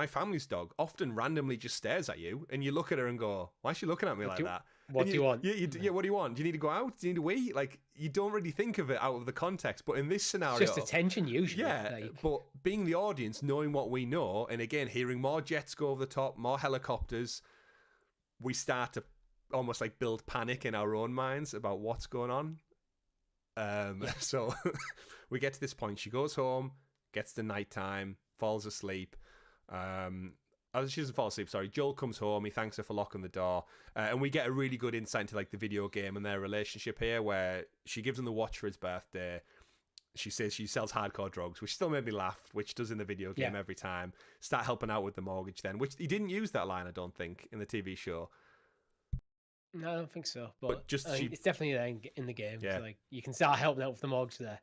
family's dog often randomly just stares at you, and you look at her and go, "Why is she looking at me like that?" What do you want? Yeah, what do you want? Do you need to go out? Do you need to wee? Like, you don't really think of it out of the context. But in this scenario, it's just attention usually. Yeah, but being the audience, knowing what we know, and again, hearing more jets go over the top, more helicopters, we start to almost like build panic in our own minds about what's going on. So we get to this point. She goes home, gets to nighttime, falls asleep. She doesn't fall asleep, sorry. Joel comes home, he thanks her for locking the door, and we get a really good insight into like the video game and their relationship here, where she gives him the watch for his birthday. She says she sells hardcore drugs, which still made me laugh, which does in the video game every time. Start helping out with the mortgage then, which he didn't use that line, I don't think, in the TV show. No, I don't think so. But just it's definitely there in the game. Yeah. So, like, you can start helping out with the mortgage there.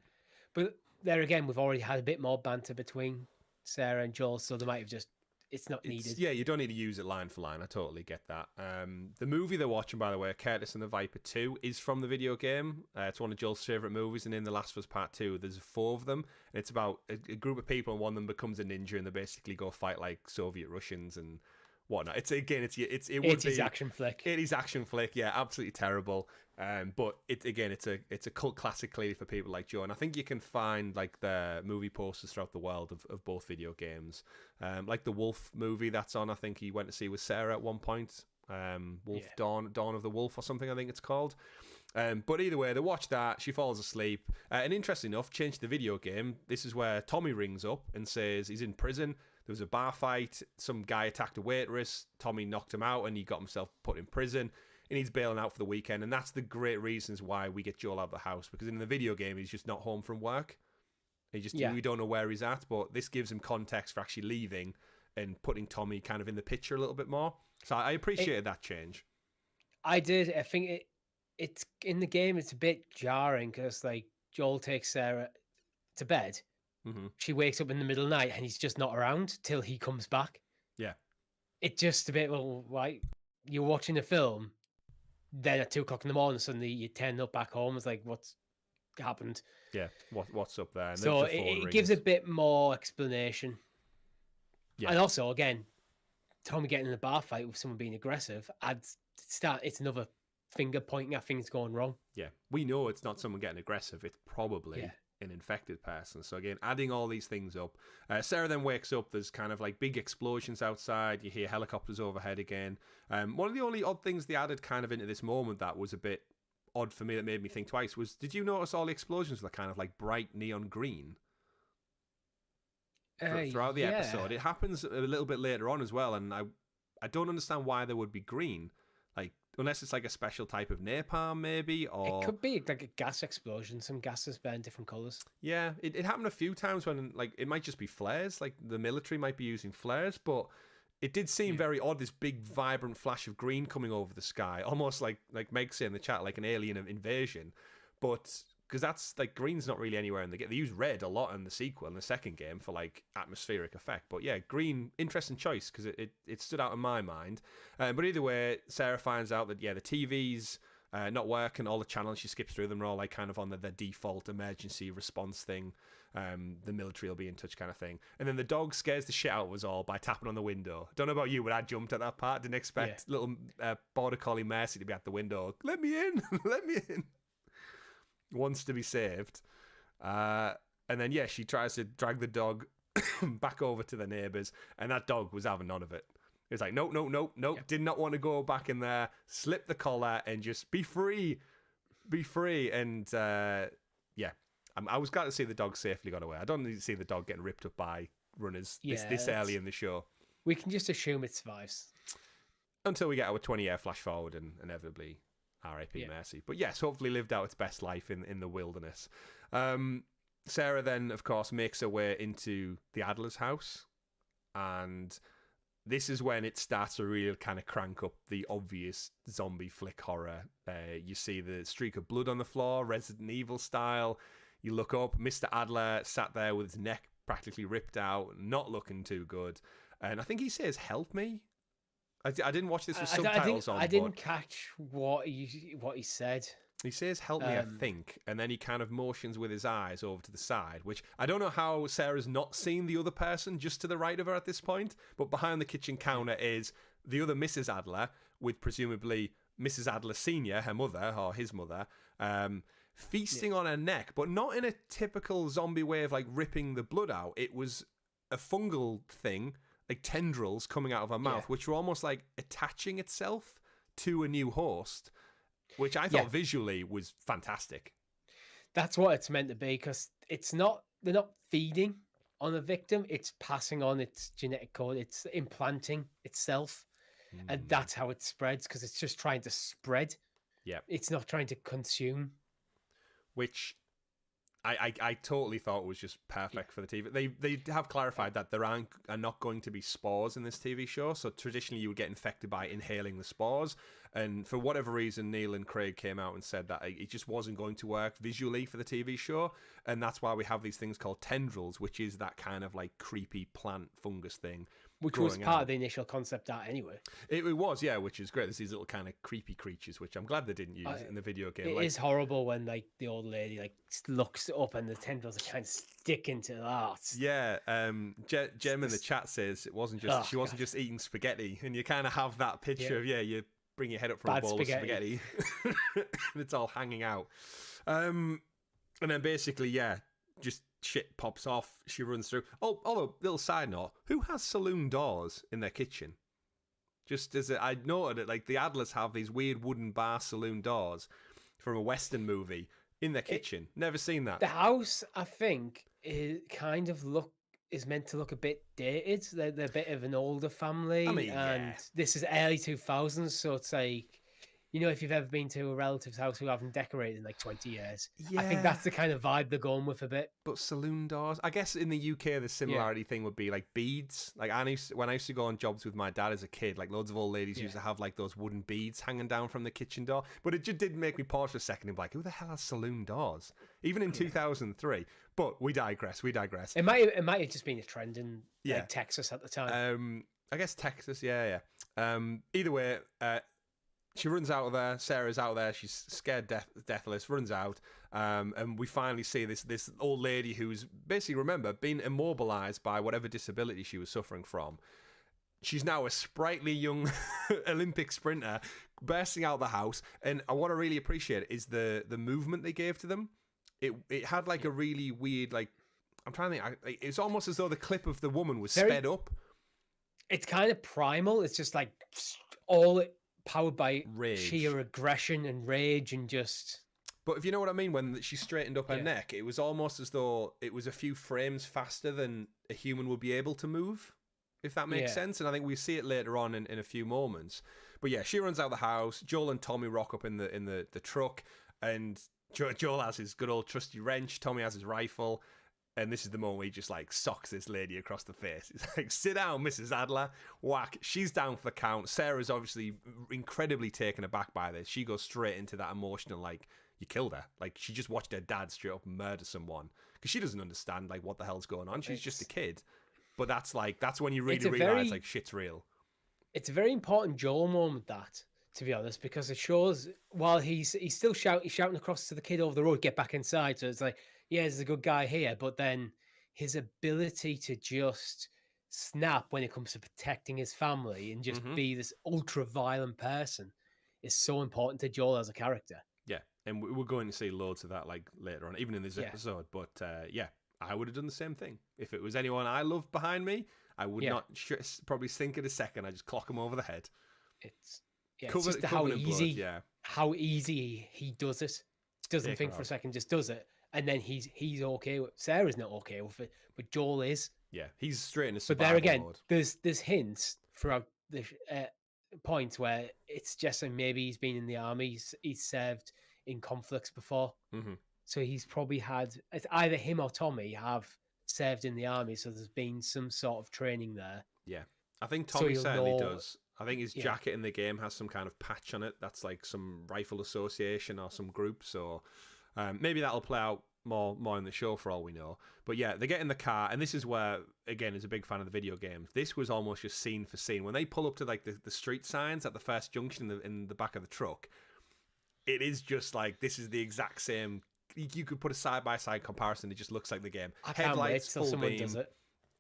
But there again, we've already had a bit more banter between Sarah and Joel, so they might have just... It's not needed. Yeah, you don't need to use it line for line. I totally get that. The movie they're watching, by the way, Curtis and the Viper 2, is from the video game. It's one of Joel's favourite movies, and in The Last of Us Part 2, there's 4 of them. And it's about a group of people, and one of them becomes a ninja, and they basically go fight like Soviet Russians and whatnot. It's his action flick. It is action flick, yeah, absolutely terrible. But it's a cult classic clearly for people like Joe, and I think you can find like the movie posters throughout the world of both video games. Like the Wolf movie that's on, I think he went to see with Sarah at one point. Dawn of the Wolf or something, I think it's called. But either way, they watch that, she falls asleep. And interesting enough, change the video game. This is where Tommy rings up and says he's in prison. There was a bar fight. Some guy attacked a waitress. Tommy knocked him out and he got himself put in prison. And he's bailing out for the weekend. And that's the great reasons why we get Joel out of the house. Because in the video game, he's just not home from work. We don't know where he's at. But this gives him context for actually leaving and putting Tommy kind of in the picture a little bit more. So I appreciated that change. I did. I think it's in the game, it's a bit jarring because like Joel takes Sarah to bed. Mm-hmm. She wakes up in the middle of the night and he's just not around till he comes back. Yeah. It's just a bit, well, right, you're watching a film, then at 2 o'clock in the morning, suddenly you turn up back home. It's like, what's happened? Yeah, what's up there? And so it gives a bit more explanation. Yeah. And also, again, Tommy getting in a bar fight with someone being aggressive, it's another finger pointing at things going wrong. Yeah, we know it's not someone getting aggressive. It's probably an infected person. So again, adding all these things up. Sarah then wakes up. There's kind of like big explosions outside. You hear helicopters overhead again. One of the only odd things they added kind of into this moment that was a bit odd for me, that made me think twice, was, did you notice all the explosions were kind of like bright neon green throughout the episode? It happens a little bit later on as well, and I don't understand why they would be green. Like, unless it's like a special type of napalm, maybe, or... It could be like a gas explosion. Some gases burn different colours. Yeah, it happened a few times when, like, it might just be flares. Like, the military might be using flares, but it did seem very odd, this big, vibrant flash of green coming over the sky. Almost like Meg said in the chat, like an alien invasion. But... because that's, like, green's not really anywhere in the game. They use red a lot in the sequel, in the second game, for, like, atmospheric effect. But, yeah, green, interesting choice, because it stood out in my mind. But either way, Sarah finds out that, the TV's not working. All the channels she skips through them are all, like, kind of on the default emergency response thing. The military will be in touch kind of thing. And then the dog scares the shit out of us all by tapping on the window. Don't know about you, but I jumped at that part. Didn't expect little border collie Mercy to be at the window. Let me in! Let me in! Wants to be saved. And then, she tries to drag the dog back over to the neighbours, and that dog was having none of it. It was like, nope. Yep. Did not want to go back in there, slip the collar, and just be free. Be free. And yeah, I was glad to see the dog safely got away. I don't need to see the dog getting ripped up by runners this early in the show. We can just assume it survives. Until we get our 20-year flash forward and inevitably R.I.P. Mercy. But yes, hopefully lived out its best life in the wilderness. Sarah then, of course, makes her way into the Adler's house. And this is when it starts to really kind of crank up the obvious zombie flick horror. You see the streak of blood on the floor, Resident Evil style. You look up, Mr. Adler sat there with his neck practically ripped out, not looking too good. And I think he says, "Help me." I didn't watch this with subtitles on. I didn't catch what he said. He says, "Help me," I think, and then he kind of motions with his eyes over to the side, which I don't know how Sarah's not seen the other person just to the right of her at this point, but behind the kitchen counter is the other Mrs. Adler, with presumably Mrs. Adler Sr., her mother, or his mother, feasting on her neck, but not in a typical zombie way of like ripping the blood out. It was a fungal thing, like tendrils coming out of her mouth, which were almost like attaching itself to a new host, which I thought visually was fantastic. That's what it's meant to be, because they're not feeding on a victim, it's passing on its genetic code, it's implanting itself, and that's how it spreads, because it's just trying to spread. Yeah, it's not trying to consume. Which I totally thought was just perfect for the TV. They have clarified that there are not going to be spores in this TV show. So traditionally you would get infected by inhaling the spores. And for whatever reason, Neil and Craig came out and said that it just wasn't going to work visually for the TV show. And that's why we have these things called tendrils, which is that kind of like creepy plant fungus thing. Which was part of the initial concept art anyway. It was, yeah, which is great. There's these little kind of creepy creatures, which I'm glad they didn't use in the video game. It is horrible when like the old lady like looks up and the tendrils are kind of sticking to the heart. Yeah, Jem in the chat says it wasn't just she wasn't just eating spaghetti, and you kind of have that picture of you bring your head up from a bowl of spaghetti, and it's all hanging out. And then basically, just shit pops off. She runs through. Oh, although, little side note, who has saloon doors in their kitchen? Just as I noted it, like the Adlers have these weird wooden bar saloon doors from a Western movie in their kitchen. Never seen that. The house, I think, is meant to look a bit dated. They're a bit of an older family. I mean, this is early 2000s, so it's like, you know, if you've ever been to a relative's house who haven't decorated in like 20 years, I think that's the kind of vibe they're going with a bit. But saloon doors, I guess in the UK, the similarity thing would be like beads. Like when I used to go on jobs with my dad as a kid, like loads of old ladies used to have like those wooden beads hanging down from the kitchen door. But it just did make me pause for a second and be like, who the hell has saloon doors? Even in 2003. But we digress. It might have just been a trend in Texas at the time. I guess Texas, yeah. Either way, she runs out of there. Sarah's out there. She's scared deathless, runs out. And we finally see this old lady who's basically, remember, been immobilized by whatever disability she was suffering from. She's now a sprightly young Olympic sprinter bursting out of the house. And what I really appreciate is the movement they gave to them. It had like a really weird, like, I'm trying to think, it's almost as though the clip of the woman was sped up. It's kind of primal. It's just like all powered by rage, sheer aggression and rage and just... But if you know what I mean, when she straightened up her neck, it was almost as though it was a few frames faster than a human would be able to move, if that makes sense. And I think we see it later on in a few moments. But yeah, she runs out of the house. Joel and Tommy rock up in the truck, and Joel has his good old trusty wrench. Tommy has his rifle. And this is the moment where he just like socks this lady across the face. He's like, "Sit down, Mrs. Adler." Whack. She's down for the count. Sarah's obviously incredibly taken aback by this. She goes straight into that emotional, like, you killed her. Like, she just watched her dad straight up murder someone. Because she doesn't understand, like, what the hell's going on. She's just a kid. But that's when you really realise, like, shit's real. It's a very important Joel moment, that, to be honest, because it shows while he's still shouting across to the kid over the road, "Get back inside." So it's like, yeah, there's a good guy here, but then his ability to just snap when it comes to protecting his family and just be this ultra violent person is so important to Joel as a character. Yeah, and we're going to see loads of that like later on, even in this episode. But I would have done the same thing. If it was anyone I loved behind me, I would not probably think in a second. I just clock him over the head. It's just how easy he does it. Doesn't think for a second, just does it. and then he's okay with Sarah's not okay with it, but Joel is. Yeah, he's straight in a But survival there again, mode. there's hints throughout the points where it's just like maybe he's been in the army, he's served in conflicts before, so he's probably had either him or Tommy have served in the army, so there's been some sort of training there. Yeah, I think Tommy So certainly know, does. I think his jacket in the game has some kind of patch on it. That's like some rifle association or some group. So maybe that'll play out more in the show for all we know. But yeah, they get in the car, and this is where, again, as a big fan of the video games, this was almost just scene for scene. When they pull up to like the street signs at the first junction in the back of the truck, it is just like, this is the exact same. You could put a side-by-side comparison. It just looks like the game. I can't wait till someone beam, does it.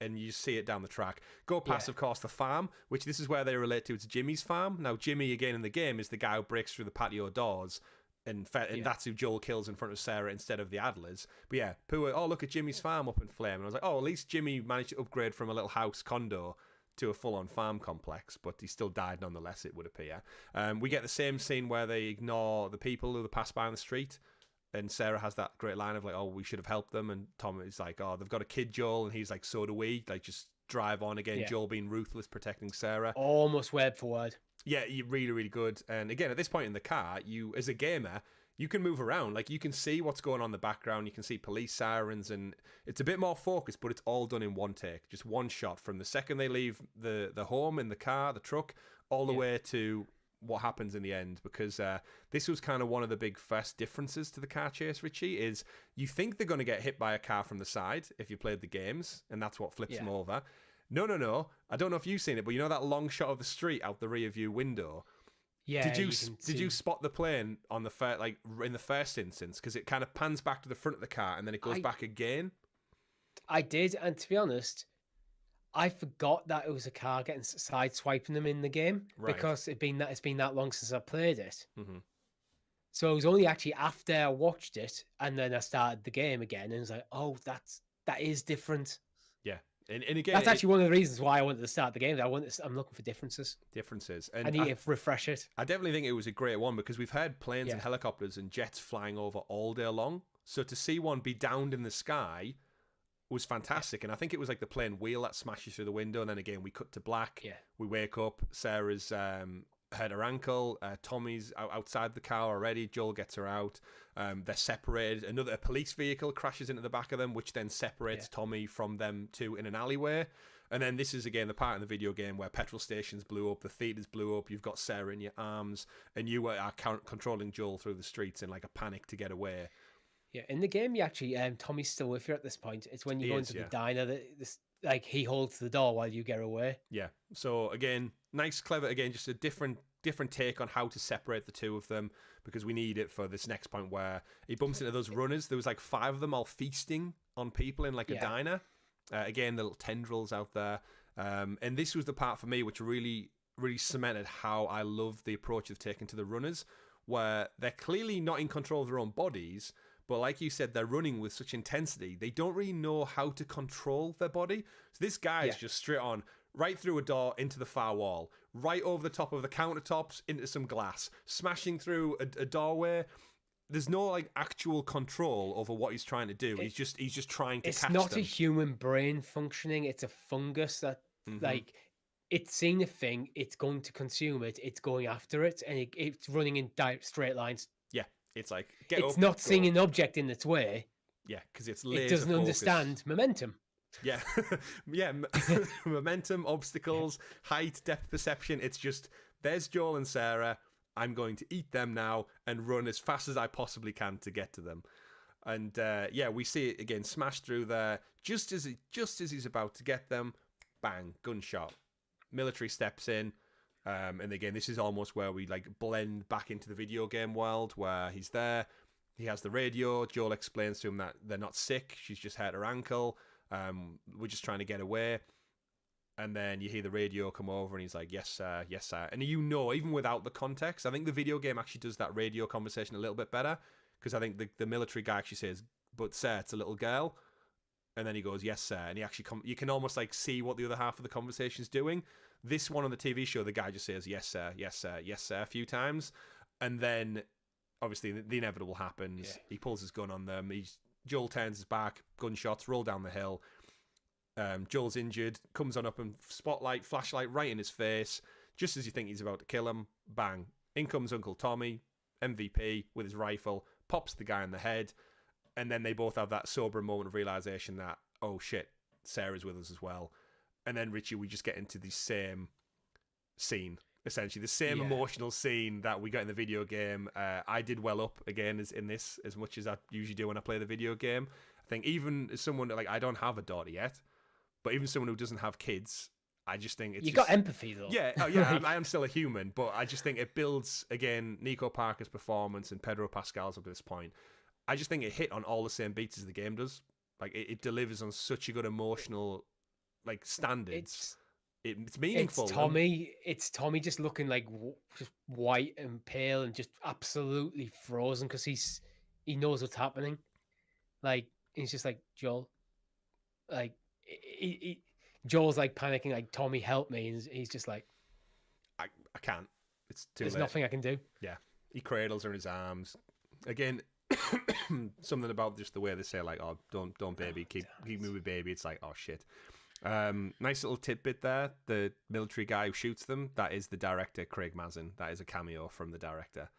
and you see it down the track. Go past, of course, the farm, which this is where they relate to. It's Jimmy's farm. Now, Jimmy, again, in the game, is the guy who breaks through the patio doors, and that's who Joel kills in front of Sarah instead of the Adlers. But yeah, look at Jimmy's farm up in flame. And I was like, at least Jimmy managed to upgrade from a little house condo to a full-on farm complex, but he still died nonetheless, it would appear. We get the same scene where they ignore the people who pass by on the street, and Sarah has that great line of like, we should have helped them, and Tom is like, they've got a kid, Joel, and he's like, so do we, like, just drive on again. Joel being ruthless, protecting Sarah. Almost word for word. Yeah, you're really, really good. And again, at this point in the car, you, as a gamer, you can move around. Like, you can see what's going on in the background. You can see police sirens, and it's a bit more focused, but it's all done in one take. Just one shot from the second they leave the home in the car, the truck, all the way to what happens in the end. Because this was kind of one of the big first differences to the car chase, Richie, is you think they're going to get hit by a car from the side if you played the games, and that's what flips them over. No. I don't know if you've seen it, but you know that long shot of the street out the rear view window? Yeah. Did you spot the plane on the in the first instance? Because it kind of pans back to the front of the car and then it goes back again. I did, and to be honest, I forgot that it was a car getting sideswiping them in the game because it's been that long since I played it. So it was only actually after I watched it and then I started the game again and was like, that is different. Yeah. And again, that's actually one of the reasons why I wanted to start the game. I'm looking for differences. And I need to refresh it. I definitely think it was a great one because we've had planes and helicopters and jets flying over all day long. So to see one be downed in the sky was fantastic. And I think it was like the plane wheel that smashes through the window. And then again, we cut to black. Yeah. We wake up. Sarah's hurt her ankle. Tommy's outside the car already. Joel gets her out. They're separated. A police vehicle crashes into the back of them, which then separates Tommy from them two in an alleyway. And then this is, again, the part in the video game where petrol stations blew up, the theaters blew up, you've got Sarah in your arms, and you are controlling Joel through the streets in like a panic to get away. Yeah, in the game, you actually, Tommy's still with you at this point. It's when you go into the diner that he holds the door while you get away. Yeah. So again, nice, clever, again, just a different take on how to separate the two of them, because we need it for this next point where he bumps into those runners. There was like 5 of them all feasting on people in like a diner. Again, the little tendrils out there. And this was the part for me which really, really cemented how I love the approach they've taken to the runners, where they're clearly not in control of their own bodies, but like you said, they're running with such intensity, they don't really know how to control their body. So this guy is just straight on, right through a door, into the far wall, right over the top of the countertops, into some glass, smashing through a doorway. There's no like actual control over what he's trying to do. He's just trying to catch them. It's not a human brain functioning. It's a fungus that like it's seen a thing. It's going to consume it. It's going after it, and it's running in straight lines. Yeah, it's like it's not seeing an object in its way. Yeah, because it doesn't understand momentum. Yeah, momentum, obstacles, height, depth perception. It's just, there's Joel and Sarah. I'm going to eat them now and run as fast as I possibly can to get to them. And we see it again, smash through there. Just as he's about to get them, bang, gunshot. Military steps in. And again, this is almost where we like blend back into the video game world, where he's there. He has the radio. Joel explains to him that they're not sick. She's just hurt her ankle. We're just trying to get away. And then you hear the radio come over and he's like, yes, sir, yes, sir. And even without the context, I think the video game actually does that radio conversation a little bit better, because I think the military guy actually says, but sir, it's a little girl. And then he goes, yes, sir. And he actually you can almost like see what the other half of the conversation is doing. This one on the TV show, the guy just says, yes, sir, yes, sir, yes, sir, a few times. And then obviously the inevitable happens. Yeah. He pulls his gun on them. Joel turns his back, gunshots roll down the hill. Joel's injured, comes on up and spotlight, flashlight right in his face. Just as you think he's about to kill him, bang. In comes Uncle Tommy, MVP, with his rifle, pops the guy in the head, and then they both have that sober moment of realization that, oh shit, Sarah's with us as well. And then, Richie, we just get into the same scene, essentially. The same emotional scene that we got in the video game. I did well up, again, as in this, as much as I usually do when I play the video game. I think even as someone, like, I don't have a daughter yet, but even someone who doesn't have kids, I just think it's got empathy, though. Yeah, I am still a human, but I just think it builds, again, Nico Parker's performance and Pedro Pascal's up to this point. I just think it hit on all the same beats as the game does. Like, it delivers on such a good emotional, like, standards. It's meaningful. It's Tommy just looking like just white and pale and just absolutely frozen because he knows what's happening. Like, he's just like, Joel. Like, Joel's like panicking, like, Tommy, help me. And he's just like, I can't. It's too There's late. nothing I can do. Yeah. He cradles her in his arms. Again, something about just the way they say, like, oh, don't baby, keep me with baby. It's like, oh shit. Nice little tidbit there. The military guy who shoots them, that is the director, Craig Mazin. That is a cameo from the director.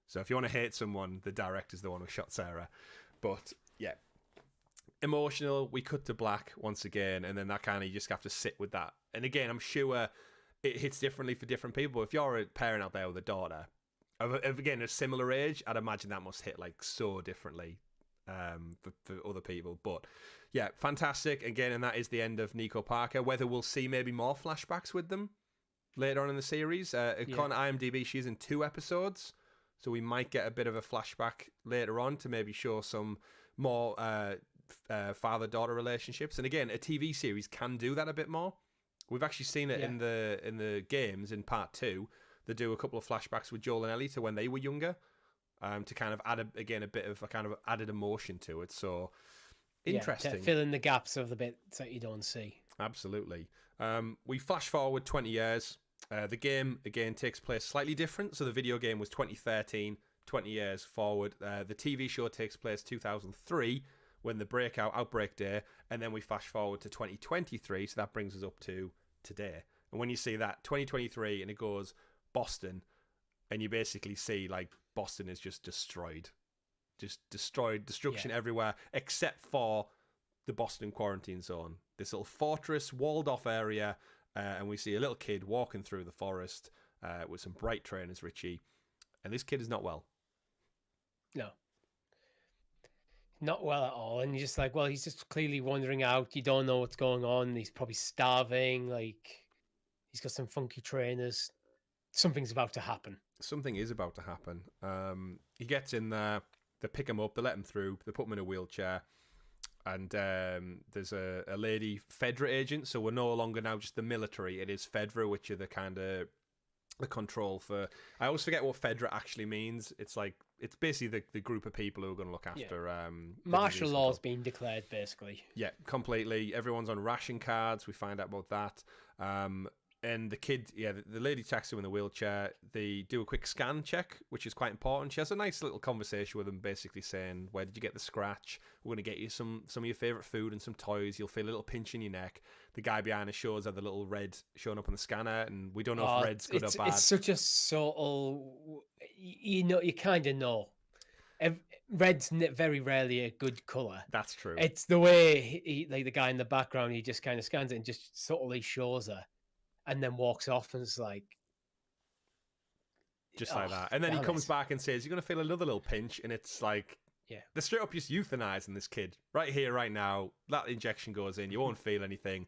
So if you want to hate someone, the director's the one who shot Sarah. But yeah, emotional. We cut to black once again, and then that kind of, you just have to sit with that. And again, I'm sure it hits differently for different people. If you're a parent out there with a daughter of again a similar age, I'd imagine that must hit like so differently for other people. But yeah, fantastic again, and that is the end of Nico Parker. Whether we'll see maybe more flashbacks with them later on in the series, according to IMDb, she's in 2 episodes, so we might get a bit of a flashback later on to maybe show some more father-daughter relationships. And again, a TV series can do that a bit more. We've actually seen it in the games in part 2. They do a couple of flashbacks with Joel and Ellie to when they were younger, to kind of add a bit of a kind of added emotion to it. So interesting. To fill in the gaps of the bits that you don't see. Absolutely. We flash forward 20 years. The game again takes place slightly different. So the video game was 2013, 20 years forward. The TV show takes place 2003 when the outbreak day, and then we flash forward to 2023. So that brings us up to today. And when you see that 2023 and it goes Boston, and you basically see like Boston is just destroyed, destruction everywhere except for the Boston quarantine zone, this little fortress walled off area, and we see a little kid walking through the forest with some bright trainers, Richie, and this kid is not well. No, not well at all. And you're just like, well, he's just clearly wandering out. You don't know what's going on. He's probably starving. Like, he's got some funky trainers. Something's about to happen. Something is about to happen. He gets in there. They pick him up. They let him through. They put him in a wheelchair. And there's a lady Fedra agent. So we're no longer now just the military. It is Fedra, which are the kind of the control for. I always forget what Fedra actually means. It's like it's basically the group of people who are going to look after. Martial law's being declared, basically. Yeah, completely. Everyone's on ration cards. We find out about that. And the kid, the lady takes him in the wheelchair. They do a quick scan check, which is quite important. She has a nice little conversation with him, basically saying, where did you get the scratch? We're going to get you some of your favourite food and some toys. You'll feel a little pinch in your neck. The guy behind us shows her the little red showing up on the scanner, and we don't know if red's good or bad. It's such a subtle, you kind of know. Red's very rarely a good colour. That's true. It's the way, like the guy in the background, he just kind of scans it and just subtly shows her. And then walks off and is like... Just like that. And then he comes back and says, you're going to feel another little pinch. And it's like... Yeah. They're straight up just euthanizing this kid. Right here, right now. That injection goes in. You won't feel anything.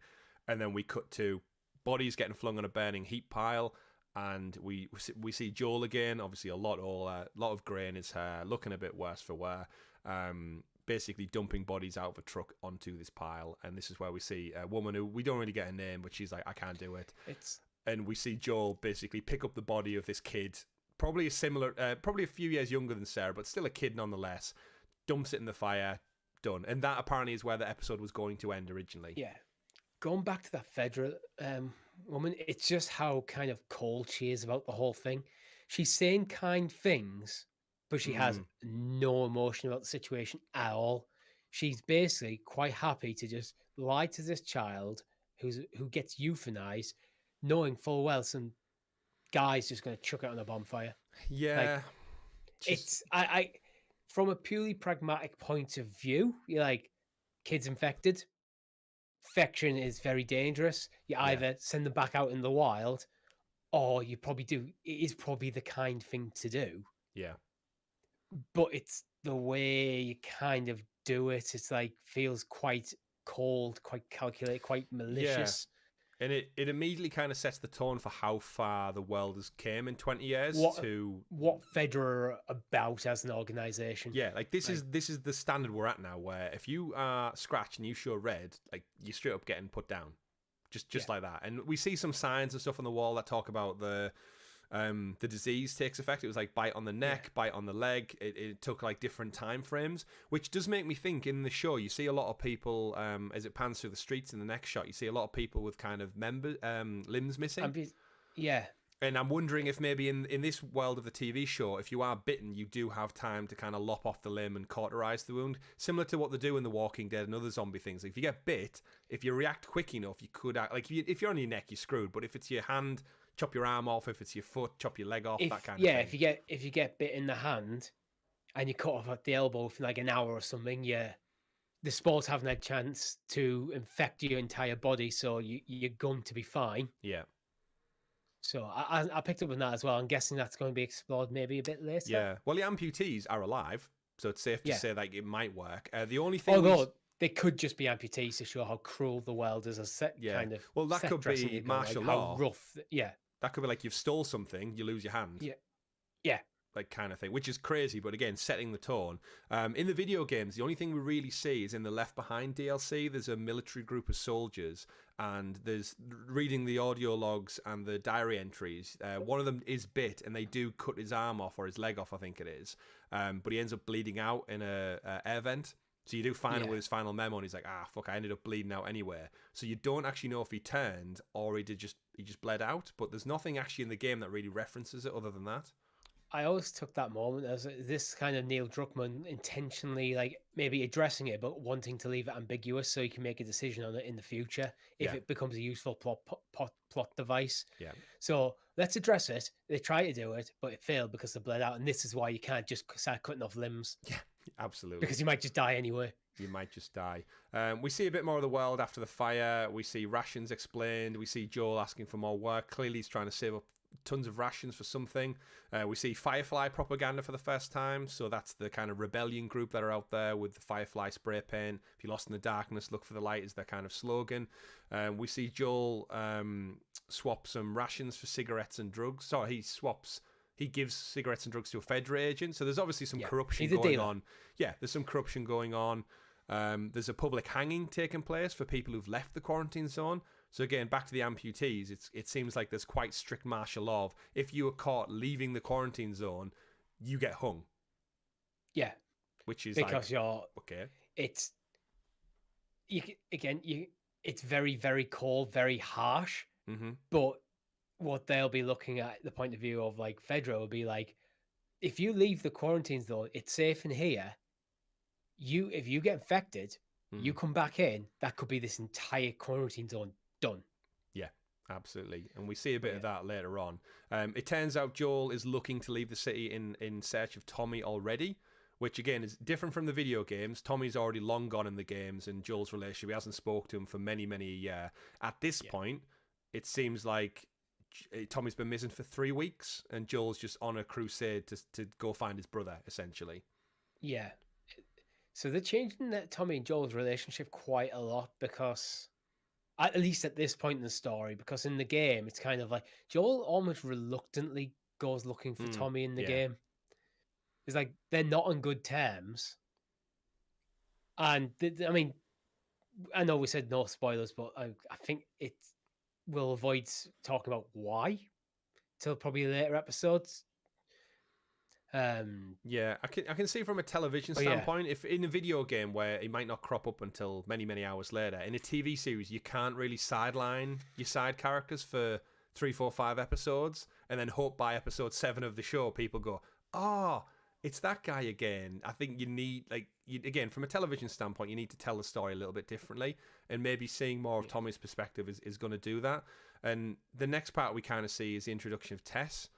And then we cut to bodies getting flung on a burning heap pile. And we see Joel again. Obviously, a lot of grey in his hair. Looking a bit worse for wear. Basically dumping bodies out of a truck onto this pile, and this is where we see a woman who we don't really get a name, but she's like, I can't do it. And we see Joel basically pick up the body of this kid, probably a few years younger than Sarah, but still a kid nonetheless, dumps it in the fire, done. And that apparently is where the episode was going to end originally. Yeah. Going back to that Fedra woman, it's just how kind of cold she is about the whole thing. She's saying kind things, but she has no emotion about the situation at all. she's basically quite happy to just lie to this child who gets euthanized, knowing full well some guy's just going to chuck it on a bonfire. Yeah. Like, it's I from a purely pragmatic point of view, you're like, kids infected. Infection is very dangerous. You either send them back out in the wild, or you probably do. It is probably the kind thing to do. Yeah. But it's the way you kind of do it. It's like feels quite cold, quite calculated, quite malicious. And it immediately kind of sets the tone for how far the world has came in 20 years what Fedra are about as an organization. Yeah, like this is the standard we're at now, where if you are scratched and you show red, like you're straight up getting put down. Just like that. And we see some signs and stuff on the wall that talk about the disease takes effect. It was like bite on the neck, bite on the leg. It took like different time frames, which does make me think in the show you see a lot of people as it pans through the streets in the next shot, you see a lot of people with kind of limbs missing. And I'm wondering if maybe in this world of the TV show, if you are bitten, you do have time to kind of lop off the limb and cauterize the wound, similar to what they do in The Walking Dead and other zombie things. Like if you get bit, if you react quick enough, you could act, like if you're on your neck, you're screwed. But if it's your hand, chop your arm off. If it's your foot, chop your leg off. That kind of thing. Yeah, if you get bit in the hand and you cut off at the elbow for like an hour or something, the spores haven't had a chance to infect your entire body, so you're going to be fine. Yeah. So I picked up on that as well. I'm guessing that's going to be explored maybe a bit later. Yeah. Well, the amputees are alive, so it's safe to say that it might work. The only thing, although they could just be amputees to show how cruel the world is as kind of. Well, that could be martial law. How rough. Yeah. That could be like you've stole something, you lose your hand. Yeah. Yeah. Like kind of thing, which is crazy, but again, setting the tone. In the video games, the only thing we really see is in the Left Behind DLC, there's a military group of soldiers, and there's reading the audio logs and the diary entries. One of them is bit, and they do cut his arm off, or his leg off, I think it is. But he ends up bleeding out in a air vent. So you do find him with his final memo, and he's like, fuck, I ended up bleeding out anyway. So you don't actually know if he turned, or he just bled out, but there's nothing actually in the game that really references it other than that. I always took that moment as this kind of Neil Druckmann intentionally, like maybe addressing it, but wanting to leave it ambiguous so you can make a decision on it in the future if it becomes a useful plot device. Yeah. So let's address it. They try to do it, but it failed because they bled out, and this is why you can't just start cutting off limbs. Yeah, absolutely. Because you might just die anyway. You might just die. We see a bit more of the world after the fire. We see rations explained. We see Joel asking for more work. Clearly, he's trying to save up tons of rations for something. We see Firefly propaganda for the first time, so that's the kind of rebellion group that are out there with the Firefly spray paint. If you're lost in the darkness, look for the light is their kind of slogan. We see Joel swap some rations for cigarettes and drugs. So he gives cigarettes and drugs to a Fedra agent, so there's obviously some corruption going on. Yeah, there's some corruption going on. There's a public hanging taking place for people who've left the quarantine zone. So again, back to the amputees, it seems like there's quite strict martial law of if you are caught leaving the quarantine zone, you get hung. Yeah. Which is because you're okay. It's it's very, very cold, very harsh. Mm-hmm. But what they'll be looking at the point of view of like Fedra will be like, if you leave the quarantine zone, it's safe in here. If you get infected, you come back in, that could be this entire quarantine zone done. Yeah, absolutely. And we see a bit of that later on. It turns out Joel is looking to leave the city in search of Tommy already, which again is different from the video games. Tommy's already long gone in the games, and Joel's relationship, he hasn't spoke to him for many, many years. At this point, it seems like Tommy's been missing for 3 weeks, and Joel's just on a crusade to go find his brother, essentially. Yeah. So they're changing Tommy and Joel's relationship quite a lot because, at least at this point in the story, because in the game, it's kind of like Joel almost reluctantly goes looking for Tommy in the game. It's like they're not on good terms. And I mean, I know we said no spoilers, but I think we'll avoid talking about why till probably later episodes. Yeah, I can see from a television standpoint, if in a video game where it might not crop up until many, many hours later, in a TV series, you can't really sideline your side characters for 3, 4, 5 episodes and then hope by episode 7 of the show, people go, it's that guy again. I think you need, again, from a television standpoint, you need to tell the story a little bit differently, and maybe seeing more of Tommy's perspective is going to do that. And the next part we kind of see is the introduction of Tess,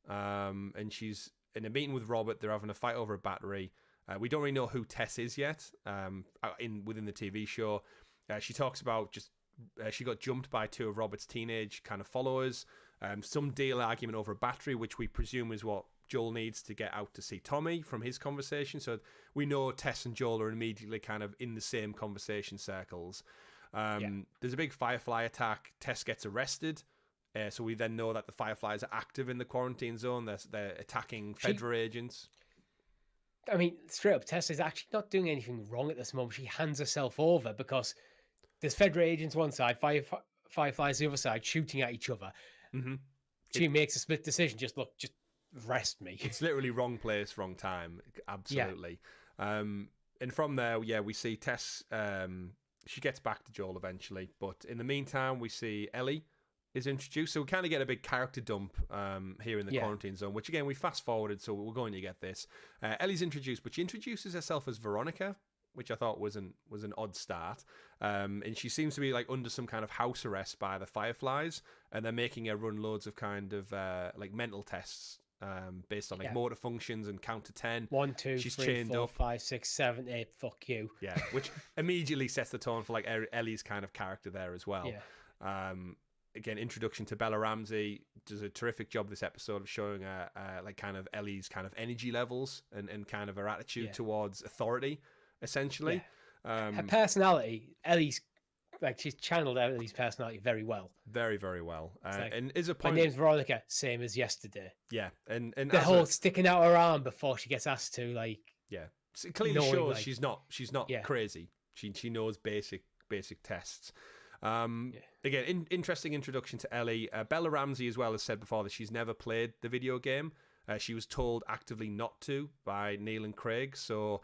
and she's in a meeting with Robert. They're having a fight over a battery. We don't really know who Tess is yet. Within the TV show, she talks about she got jumped by two of Robert's teenage kind of followers. Some deal argument over a battery, which we presume is what Joel needs to get out to see Tommy from his conversation. So we know Tess and Joel are immediately kind of in the same conversation circles. There's a big Firefly attack. Tess gets arrested. So we then know that the Fireflies are active in the quarantine zone. They're attacking Fedra agents. I mean, straight up, Tess is actually not doing anything wrong at this moment. She hands herself over because there's Fedra agents one side, Fireflies the other side, shooting at each other. Mm-hmm. She makes a split decision. Just rest me. It's literally wrong place, wrong time. Absolutely. Yeah. And from there, we see Tess. She gets back to Joel eventually, but in the meantime, we see Ellie is introduced. So we kind of get a big character dump here in the quarantine zone, which again we fast forwarded, so we're going to get this. Ellie's introduced, but she introduces herself as Veronica, which I thought was an odd start. And she seems to be under some kind of house arrest by the Fireflies, and they're making her run loads of kind of mental tests based on motor functions and count to 10. 1, 2, She's 3, chained 4, up. 5, 6, 7, 8. Fuck you. Yeah, which immediately sets the tone for Ellie's kind of character there as well. Yeah. Again, introduction to Bella Ramsey does a terrific job this episode of showing kind of Ellie's kind of energy levels and kind of her attitude towards authority, essentially. Yeah. Her personality, Ellie's she's channeled Ellie's personality very well. Very, very well. And is a point. My name's Veronica, same as yesterday. Yeah, and the whole sticking out her arm before she gets asked to so it clearly shows she's not crazy. She knows basic tests. Again, interesting introduction to Ellie. Bella Ramsey as well has said before that she's never played the video game. She was told actively not to by Neil and Craig. So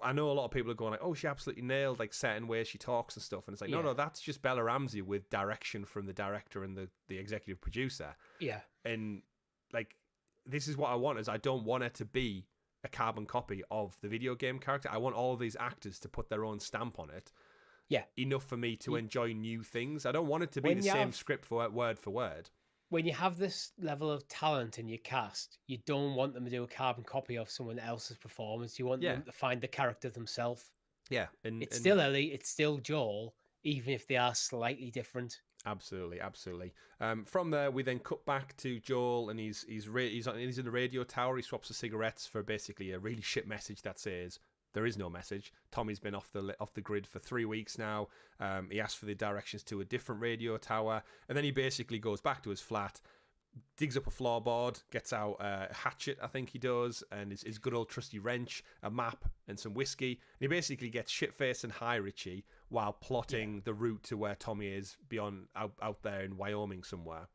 I know a lot of people are going oh, she absolutely nailed certain ways she talks and stuff. And it's no, that's just Bella Ramsey with direction from the director and the executive producer. Yeah. And this is what I want, is I don't want her to be a carbon copy of the video game character. I want all of these actors to put their own stamp on it. Yeah. Enough for me to enjoy new things. I don't want it to be the same script word for word. When you have this level of talent in your cast, you don't want them to do a carbon copy of someone else's performance. You want them to find the character themselves. Yeah. It's still Ellie, it's still Joel, even if they are slightly different. Absolutely. From there, we then cut back to Joel, and he's in the radio tower. He swaps the cigarettes for basically a really shit message that says, there is no message. Tommy's been off the grid for 3 weeks now. He asked for the directions to a different radio tower, and then he basically goes back to his flat, digs up a floorboard, gets out a hatchet, I think he does, and his good old trusty wrench, a map, and some whiskey. And he basically gets shit-faced and high, Richie, while plotting the route to where Tommy is beyond out there in Wyoming somewhere.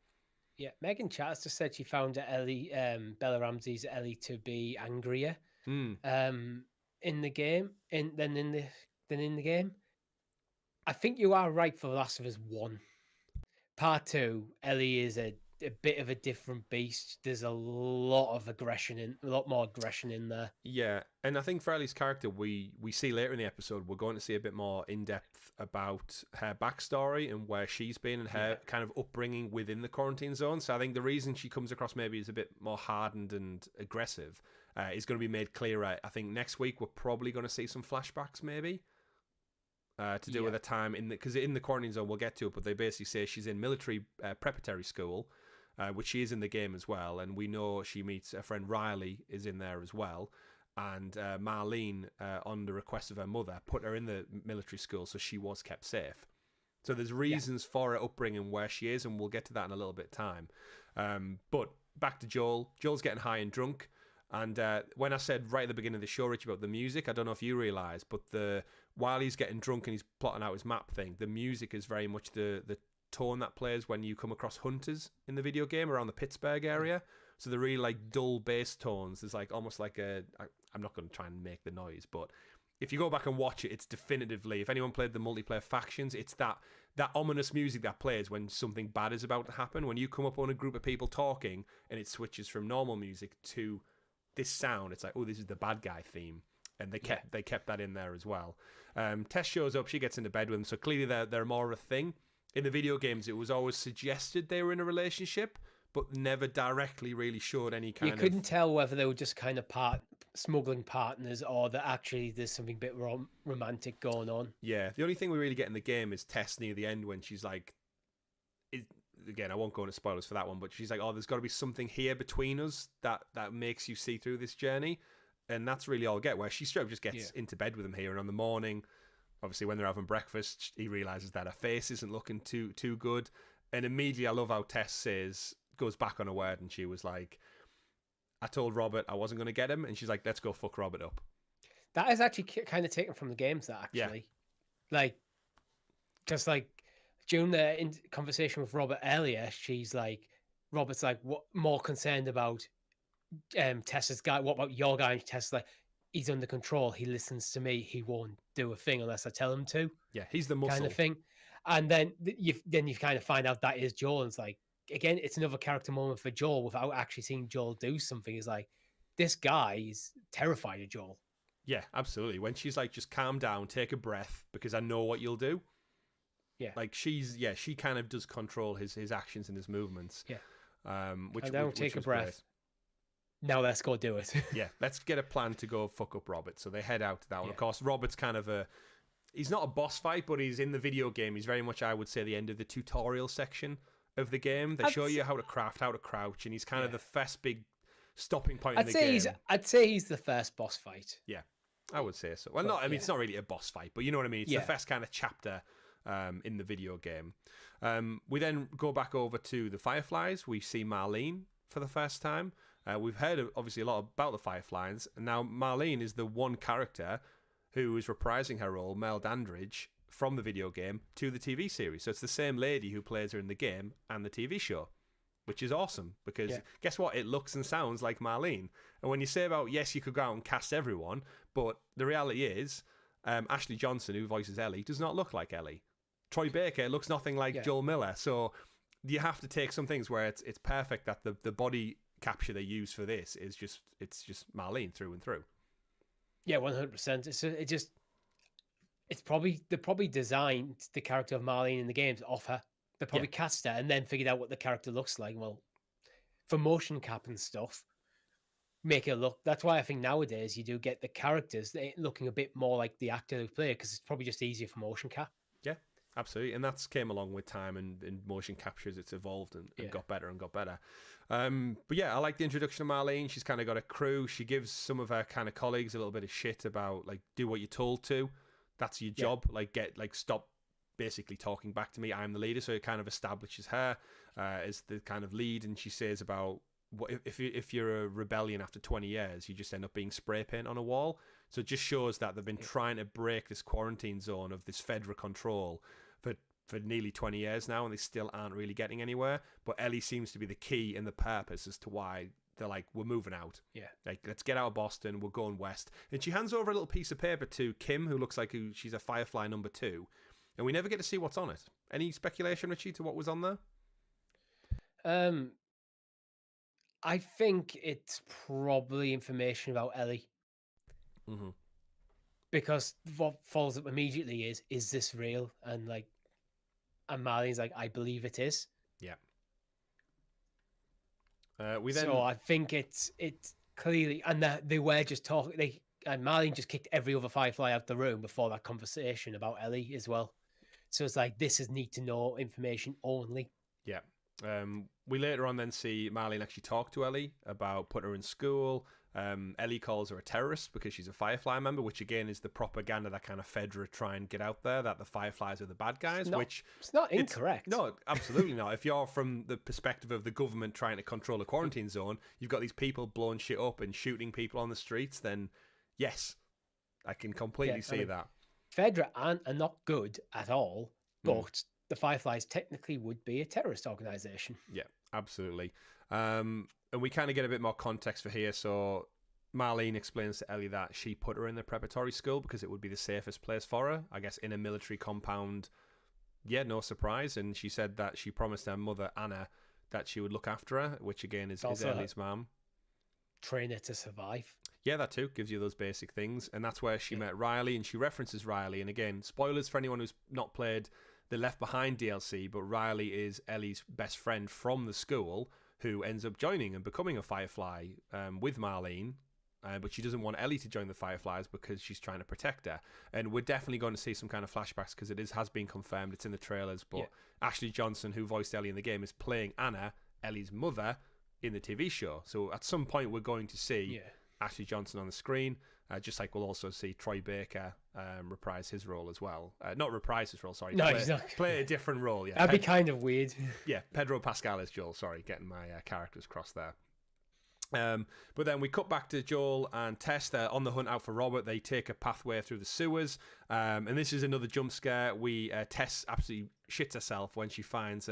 Yeah, Megan Chattis just said she found Ellie, Bella Ramsey's Ellie to be angrier. In the game, than in the game. I think you are right for The Last of Us 1. Part 2, Ellie is a bit of a different beast. There's a lot more aggression in there. Yeah, and I think for Ellie's character, we see later in the episode, we're going to see a bit more in depth about her backstory and where she's been and her kind of upbringing within the quarantine zone. So I think the reason she comes across maybe as a bit more hardened and aggressive is going to be made clearer. I think next week we're probably going to see some flashbacks maybe to do with her time because in the quarantine zone, we'll get to it, but they basically say she's in military preparatory school, which she is in the game as well, and we know she meets her friend Riley is in there as well, and Marlene, on the request of her mother, put her in the military school so she was kept safe. So there's reasons for her upbringing where she is, and we'll get to that in a little bit of time. But back to Joel. Joel's getting high and drunk. And when I said right at the beginning of the show, Rich, about the music, I don't know if you realise, but while he's getting drunk and he's plotting out his map thing, the music is very much the tone that plays when you come across hunters in the video game around the Pittsburgh area. So they're really dull bass tones. There's almost I'm not going to try and make the noise, but if you go back and watch it, it's definitively, if anyone played the multiplayer factions, it's that ominous music that plays when something bad is about to happen. When you come up on a group of people talking and it switches from normal music to this sound, it's like, oh, this is the bad guy theme. And they kept that in there as well. Tess shows up, she gets into bed with him, so clearly they're more of a thing. In the video games, it was always suggested they were in a relationship, but never directly really showed any kind of... You couldn't tell whether they were just kind of smuggling partners or that actually there's something a bit romantic going on. Yeah, the only thing we really get in the game is Tess near the end when she's like... Again, I won't go into spoilers for that one, but she's like, oh, there's got to be something here between us that makes you see through this journey. And that's really all I get, where she straight up just gets into bed with him here. And on the morning, obviously when they're having breakfast, he realizes that her face isn't looking too good. And immediately, I love how Tess goes back on her word, and she was like, I told Robert I wasn't going to get him. And she's like, let's go fuck Robert up. That is actually kind of taken from the games, that actually. Yeah. Like, just like during the conversation with Robert earlier, she's like, Robert's like, what more concerned about Tessa's guy? What about your guy? And Tessa's like, he's under control. He listens to me. He won't do a thing unless I tell him to. Yeah, he's the muscle kind of thing. And then you kind of find out that is Joel. And it's like, again, it's another character moment for Joel without actually seeing Joel do something. Is like, this guy is terrified of Joel. Yeah, absolutely. When she's like, just calm down, take a breath, because I know what you'll do. Yeah, like she kind of does control his actions and his movements. Yeah. Which don't take a breath. Great. Now let's go do it. Yeah, let's get a plan to go fuck up Robert. So they head out to that one. Yeah. Of course, Robert's kind of he's not a boss fight, but he's in the video game. He's very much, I would say, the end of the tutorial section of the game. They show you how to craft, how to crouch, and he's kind of the first big stopping point in the game. I'd say he's the first boss fight. Yeah, I would say so. Well, it's not really a boss fight, but you know what I mean? It's the first kind of chapter in the video game. We then go back over to the Fireflies. We see Marlene for the first time. We've heard, obviously, a lot about the Fireflies, and now Marlene is the one character who is reprising her role, Mel Dandridge, from the video game to the TV series. So it's the same lady who plays her in the game and the TV show, which is awesome, because guess what? It looks and sounds like Marlene. And when you say about, yes, you could go out and cast everyone, but the reality is, Ashley Johnson, who voices Ellie, does not look like Ellie. Troy Baker looks nothing like Joel Miller. So you have to take some things where it's perfect that the body capture they use for this is just Marlene through and through. Yeah, 100%. They probably designed the character of Marlene in the games off her. They probably cast her and then figured out what the character looks like. Well, for motion cap and stuff, make it look. That's why I think nowadays you do get the characters looking a bit more like the actor who played, because it's probably just easier for motion cap. Yeah, absolutely. And that's came along with time and motion captures. It's evolved and got better and got better. But yeah, I like the introduction of Marlene. She's kind of got a crew. She gives some of her kind of colleagues a little bit of shit about, like, do what you're told to. That's your job. Stop basically talking back to me. I'm the leader. So it kind of establishes her as the kind of lead. And she says about, if you're a rebellion after 20 years, you just end up being spray paint on a wall. So it just shows that they've been trying to break this quarantine zone of this federal control for nearly 20 years now, and they still aren't really getting anywhere. But Ellie seems to be the key and the purpose as to why they're like, we're moving out. Yeah. Like, let's get out of Boston. We're going west. And she hands over a little piece of paper to Kim, who looks like she's a Firefly number 2. And we never get to see what's on it. Any speculation, Richie, to what was on there? I think it's probably information about Ellie. Mm-hmm. Because what follows up immediately is this real? And Marlene's like, I believe it is. Yeah. So I think it's clearly, and they were just talking. And Marlene just kicked every other Firefly out the room before that conversation about Ellie as well. So it's like, this is need to know information only. Yeah. We later on then see Marlene actually talk to Ellie about putting her in school. Ellie calls her a terrorist because she's a Firefly member, which again is the propaganda that kind of Fedra try and get out there, that the Fireflies are the bad guys. It's not incorrect. No, absolutely not. If you're from the perspective of the government trying to control a quarantine zone, you've got these people blowing shit up and shooting people on the streets, then yes, I can completely see that. Fedra are not good at all, but the Fireflies technically would be a terrorist organization. Yeah, absolutely. And we kind of get a bit more context for here. So Marlene explains to Ellie that she put her in the preparatory school because it would be the safest place for her, I guess, in a military compound. Yeah, no surprise. And she said that she promised her mother, Anna, that she would look after her, which again is Ellie's mom. train her to survive. Yeah, that too gives you those basic things, and that's where she met Riley, and she references Riley. And again, spoilers for anyone who's not played the Left Behind DLC, but Riley is Ellie's best friend from the school who ends up joining and becoming a Firefly with Marlene. But she doesn't want Ellie to join the Fireflies because she's trying to protect her. And we're definitely going to see some kind of flashbacks because it has been confirmed. It's in the trailers. But Ashley Johnson, who voiced Ellie in the game, is playing Anna, Ellie's mother, in the TV show. So at some point, we're going to see Ashley Johnson on the screen, just like we'll also see Troy Baker reprise his role as well. Not reprise his role, sorry. No, he's not. Play a different role, yeah. That'd be kind of weird. Yeah, Pedro Pascal is Joel. Sorry, getting my characters crossed there. But then we cut back to Joel and Tess. They're on the hunt out for Robert. They take a pathway through the sewers. And this is another jump scare. Tess absolutely shits herself when she finds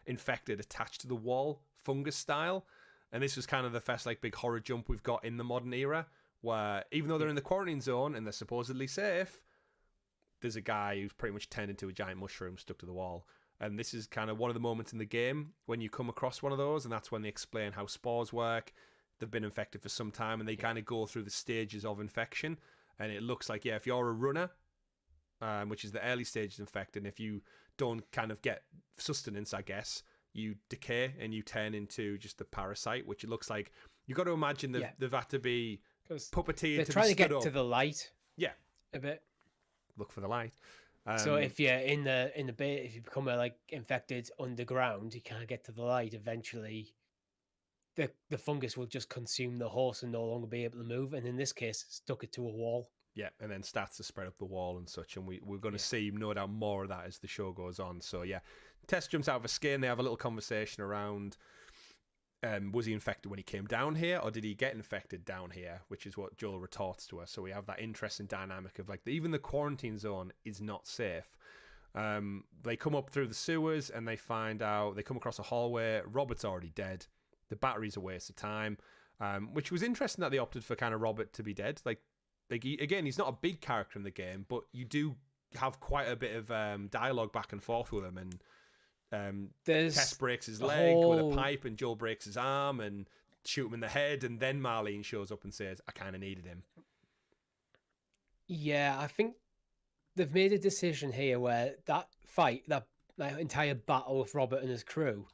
infected attached to the wall, fungus style. And this was kind of the first big horror jump we've got in the modern era, where even though they're in the quarantine zone and they're supposedly safe, there's a guy who's pretty much turned into a giant mushroom stuck to the wall. And this is kind of one of the moments in the game when you come across one of those, and that's when they explain how spores work. They've been infected for some time, and they kind of go through the stages of infection. And it looks like, if you're a runner, which is the early stage of infected, and if you don't kind of get sustenance, I guess, you decay and you turn into just a parasite, which it looks like. You've got to imagine they've had to be puppeteered. They're trying to get to the light. Yeah, a bit. Look for the light. So if you're in the bait, if you become infected underground, you can't get to the light. Eventually, the fungus will just consume the horse and no longer be able to move. And in this case, stuck it to a wall. Yeah, and then starts to spread up the wall and such. And we're going to see, no doubt, more of that as the show goes on. So yeah, Tess jumps out of her skin. They have a little conversation around, was he infected when he came down here, or did he get infected down here? Which is what Joel retorts to her. So we have that interesting dynamic of even the quarantine zone is not safe. They come up through the sewers and they find out, they come across a hallway. Robert's already dead. The battery's a waste of time, which was interesting that they opted for kind of Robert to be dead. Again, he's not a big character in the game, but you do have quite a bit of dialogue back and forth with him. And Tess breaks his leg with a pipe, and Joel breaks his arm and shoot him in the head. And then Marlene shows up and says, "I kind of needed him." Yeah, I think they've made a decision here where that fight, that entire battle with Robert and his crew,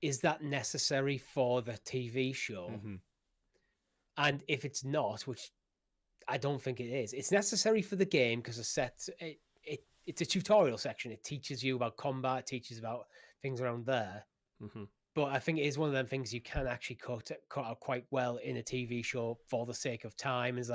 is that necessary for the TV show? Mm-hmm. And if it's not, which I don't think it is, it's necessary for the game because it's a tutorial section. It teaches you about combat, it teaches about things around there. Mm-hmm. But I think it is one of them things you can actually cut out quite well in a TV show for the sake of time. It's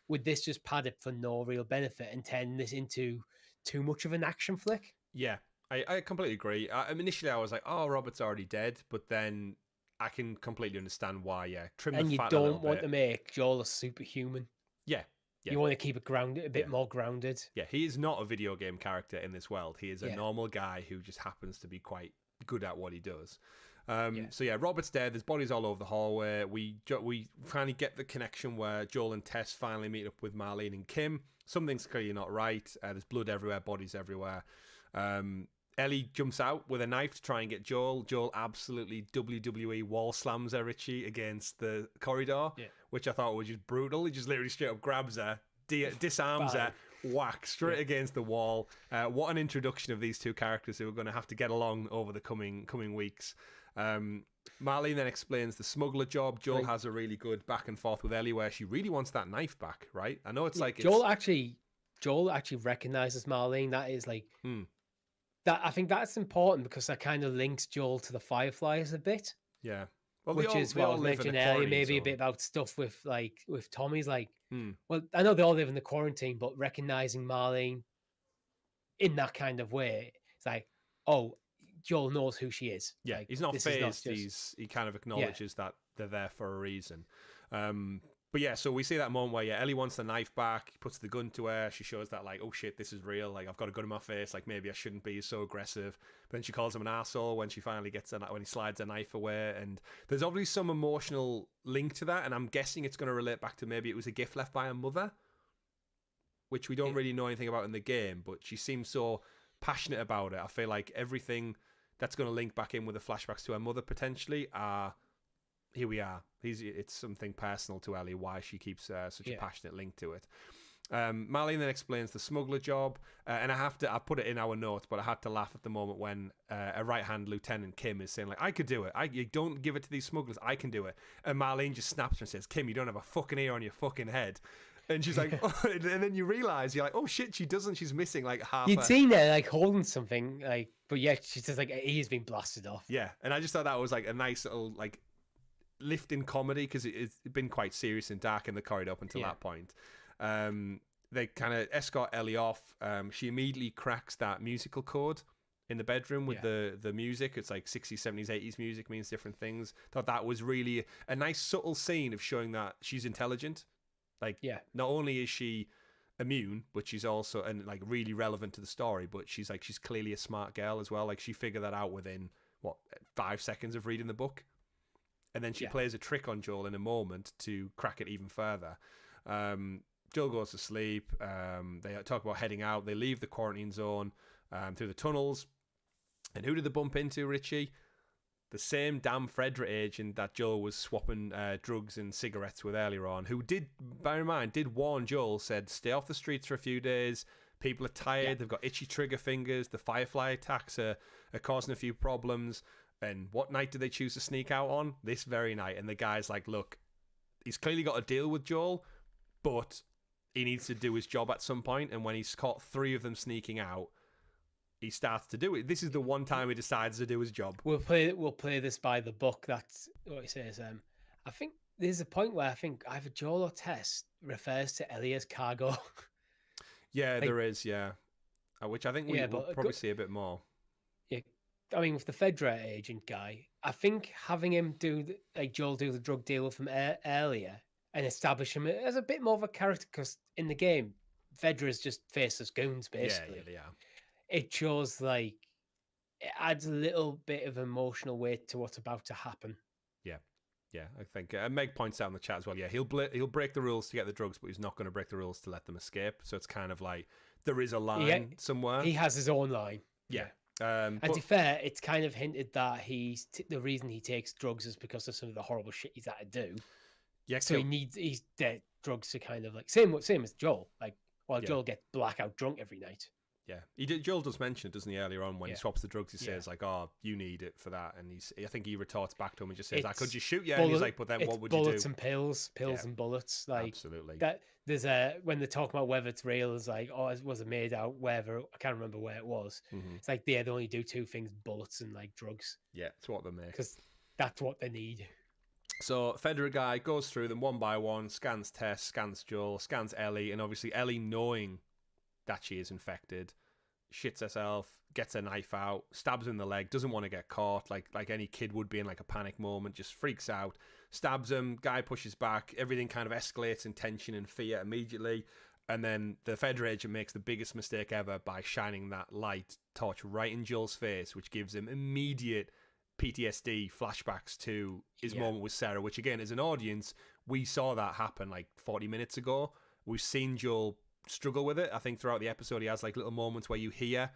would this just pad it for no real benefit and turn this into too much of an action flick? Yeah. I completely agree. Initially, I was like, "Oh, Robert's already dead," but then I can completely understand why. Yeah, trim the fat a little bit. And you don't want to make Joel a superhuman. Yeah. You want to keep it grounded, a bit more grounded. Yeah, he is not a video game character in this world. He is a normal guy who just happens to be quite good at what he does. So yeah, Robert's dead. There's bodies all over the hallway. We finally get the connection where Joel and Tess finally meet up with Marlene and Kim. Something's clearly not right. There's blood everywhere, bodies everywhere. Ellie jumps out with a knife to try and get Joel. Joel absolutely WWE wall slams her, Richie, against the corridor, which I thought was just brutal. He just literally straight up grabs her, disarms her, whack straight against the wall. What an introduction of these two characters who are going to have to get along over the coming weeks. Marlene then explains the smuggler job. Joel has a really good back and forth with Ellie where she really wants that knife back, right? I know it's Joel actually recognizes Marlene. That is that. I think that's important because that kind of links Joel to the Fireflies a bit. Yeah. Well, which is what I was mentioning earlier, maybe a bit about stuff with Tommy's well, I know they all live in the quarantine, but recognizing Marlene in that kind of way, it's Joel knows who she is. Yeah, he's not phased. He kind of acknowledges that they're there for a reason. But yeah, so we see that moment where Ellie wants the knife back, puts the gun to her. She shows that oh shit, this is real. I've got a gun in my face. Maybe I shouldn't be so aggressive. But then she calls him an asshole when she finally when he slides a knife away. And there's obviously some emotional link to that. And I'm guessing it's going to relate back to maybe it was a gift left by her mother, which we don't really know anything about in the game. But she seems so passionate about it. I feel like everything that's going to link back in with the flashbacks to her mother potentially are here we are. It's something personal to Ellie, why she keeps such a passionate link to it. Marlene then explains the smuggler job, and I put it in our notes, but I had to laugh at the moment when a right-hand Lieutenant Kim is saying, like, I could do it. You don't give it to these smugglers. I can do it. And Marlene just snaps her and says, Kim, you don't have a fucking ear on your fucking head. And she's like, oh, and then you realise, you're like, oh shit, she doesn't. She's missing like half. You'd seen her like holding something, like, but yeah, she's just like, he has been blasted off. Yeah, and I just thought that was like a nice little like lift in comedy, because it's been quite serious and dark in the corridor up until that point. They kind of escort Ellie off. She immediately cracks that musical chord in the bedroom with the music. It's like 60s, 70s, 80s music, means different things. Thought that was really a nice subtle scene of showing that she's intelligent. Like, not only is she immune, but she's also and like really relevant to the story, but she's clearly a smart girl as well. Like, she figured that out within 5 seconds of reading the book. And then she plays a trick on Joel in a moment to crack it even further. Joel goes to sleep. They talk about heading out. They leave the quarantine zone through the tunnels. And who did they bump into, Richie? The same damn Frederick agent that Joel was swapping drugs and cigarettes with earlier on, who did, bear in mind, did warn Joel, said, stay off the streets for a few days. People are tired. They've got itchy trigger fingers. The Firefly attacks are causing a few problems. And what night did they choose to sneak out on? This very night. And the guy's like, look, he's clearly got a deal with Joel, but he needs to do his job at some point. And when he's caught 3 of them sneaking out, he starts to do it. This is the one time he decides to do his job. We'll play this by the book. That's what he says. I think there's a point where I think either Joel or Tess refers to Ellie as cargo. Yeah, like, there is, which I think we'll probably see a bit more. Yeah, I mean, with the Fedra agent guy, I think having him Joel do the drug deal from earlier and establish him as a bit more of a character, because in the game, Fedra's just faceless goons, basically. Yeah. It shows, like, it adds a little bit of emotional weight to what's about to happen. Yeah, I think Meg points out in the chat as well. Yeah, he'll break the rules to get the drugs, but he's not going to break the rules to let them escape. So it's kind of like there is a line somewhere. He has his own line. Yeah. And to be fair, it's kind of hinted that the reason he takes drugs is because of some of the horrible shit he's had to do. Yeah. So he's dead drugs to kind of like same as Joel. Like, Joel gets blackout drunk every night. Yeah, Joel does mention it, doesn't he, earlier on when he swaps the drugs? He says, like, oh, you need it for that. And I think he retorts back to him and just says, I could just shoot you. And he's like, but then what would you do? Bullets and pills and bullets. Like, absolutely. That there's when they're talking about whether it's real, it's like, oh, was it made out wherever? I can't remember where it was. Mm-hmm. It's like, they only do 2 things, bullets and like drugs. Yeah, it's what they make. Because that's what they need. So Federer guy goes through them one by one, scans Tess, scans Joel, scans Ellie, and obviously Ellie, knowing that she is infected, shits herself, gets a knife out, stabs her in the leg, doesn't want to get caught, like any kid would be in like a panic moment, just freaks out, stabs him, guy pushes back, everything kind of escalates in tension and fear immediately, and then the Federer agent makes the biggest mistake ever by shining that light torch right in Joel's face, which gives him immediate PTSD flashbacks to his moment with Sarah, which again, as an audience, we saw that happen like 40 minutes ago. We've seen Joel struggle with it. I think throughout the episode he has like little moments where you hear,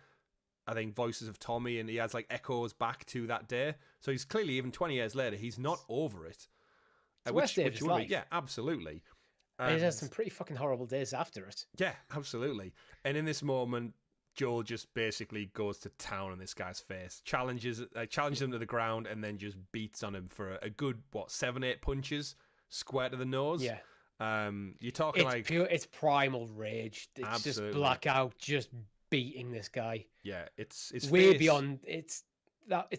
I think, voices of Tommy, and he has like echoes back to that day. So he's clearly, even 20 years later, he's not over it. Which would be, yeah, absolutely. And he has some pretty fucking horrible days after it. Yeah, absolutely. And in this moment, Joel just basically goes to town on this guy's face, challenges him to the ground, and then just beats on him for a good 7-8 punches, square to the nose. Yeah. You're talking it's primal rage. It's absolutely. Just blackout, just beating this guy. Yeah, it's way beyond. It's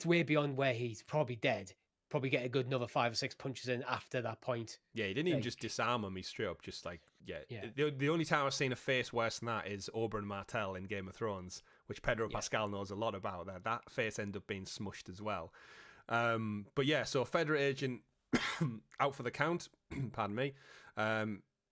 way beyond where he's probably dead. Probably get a good another 5 or 6 punches in after that point. Yeah, he didn't even just disarm him. He straight up just like The only time I've seen a face worse than that is Oberyn Martell in Game of Thrones, which Pedro Pascal knows a lot about. That face ended up being smushed as well. But yeah, so Federer agent out for the count. Pardon me.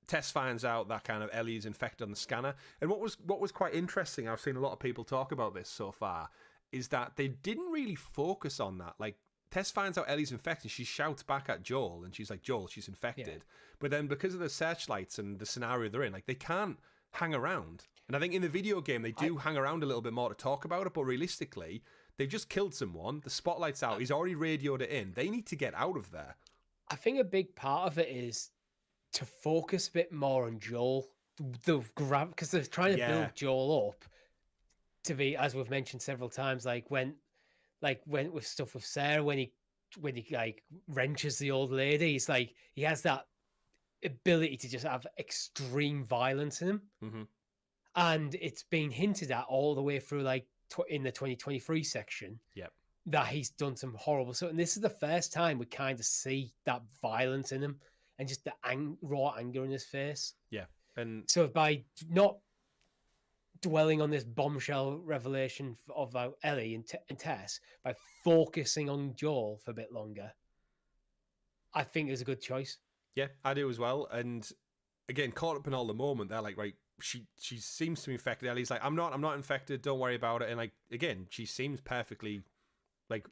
Tess finds out that kind of Ellie's infected on the scanner. And what was quite interesting, I've seen a lot of people talk about this so far, is that they didn't really focus on that. Like, Tess finds out Ellie's infected, she shouts back at Joel, and she's like, Joel, she's infected. Yeah. But then because of the searchlights and the scenario they're in, like, they can't hang around. And I think in the video game, they do hang around a little bit more to talk about it, but realistically, they've just killed someone, the spotlight's out, he's already radioed it in, they need to get out of there. I think a big part of it is to focus a bit more on Joel. Because they're trying to Yeah. build Joel up to be, as we've mentioned several times, like when with stuff with Sarah, when he like wrenches the old lady, it's like he has that ability to just have extreme violence in him. Mm-hmm. And it's been hinted at all the way through, like in the 2023 section. Yep. That he's done some horrible stuff. And this is the first time we kind of see that violence in him and just the raw anger in his face. Yeah. And so by not dwelling on this bombshell revelation of Ellie and Tess, by focusing on Joel for a bit longer, I think is a good choice. Yeah, I do as well. And again, caught up in all the moment, they're like, right, she seems to be infected. Ellie's like, I'm not infected. Don't worry about it. And like, again, she seems perfectly like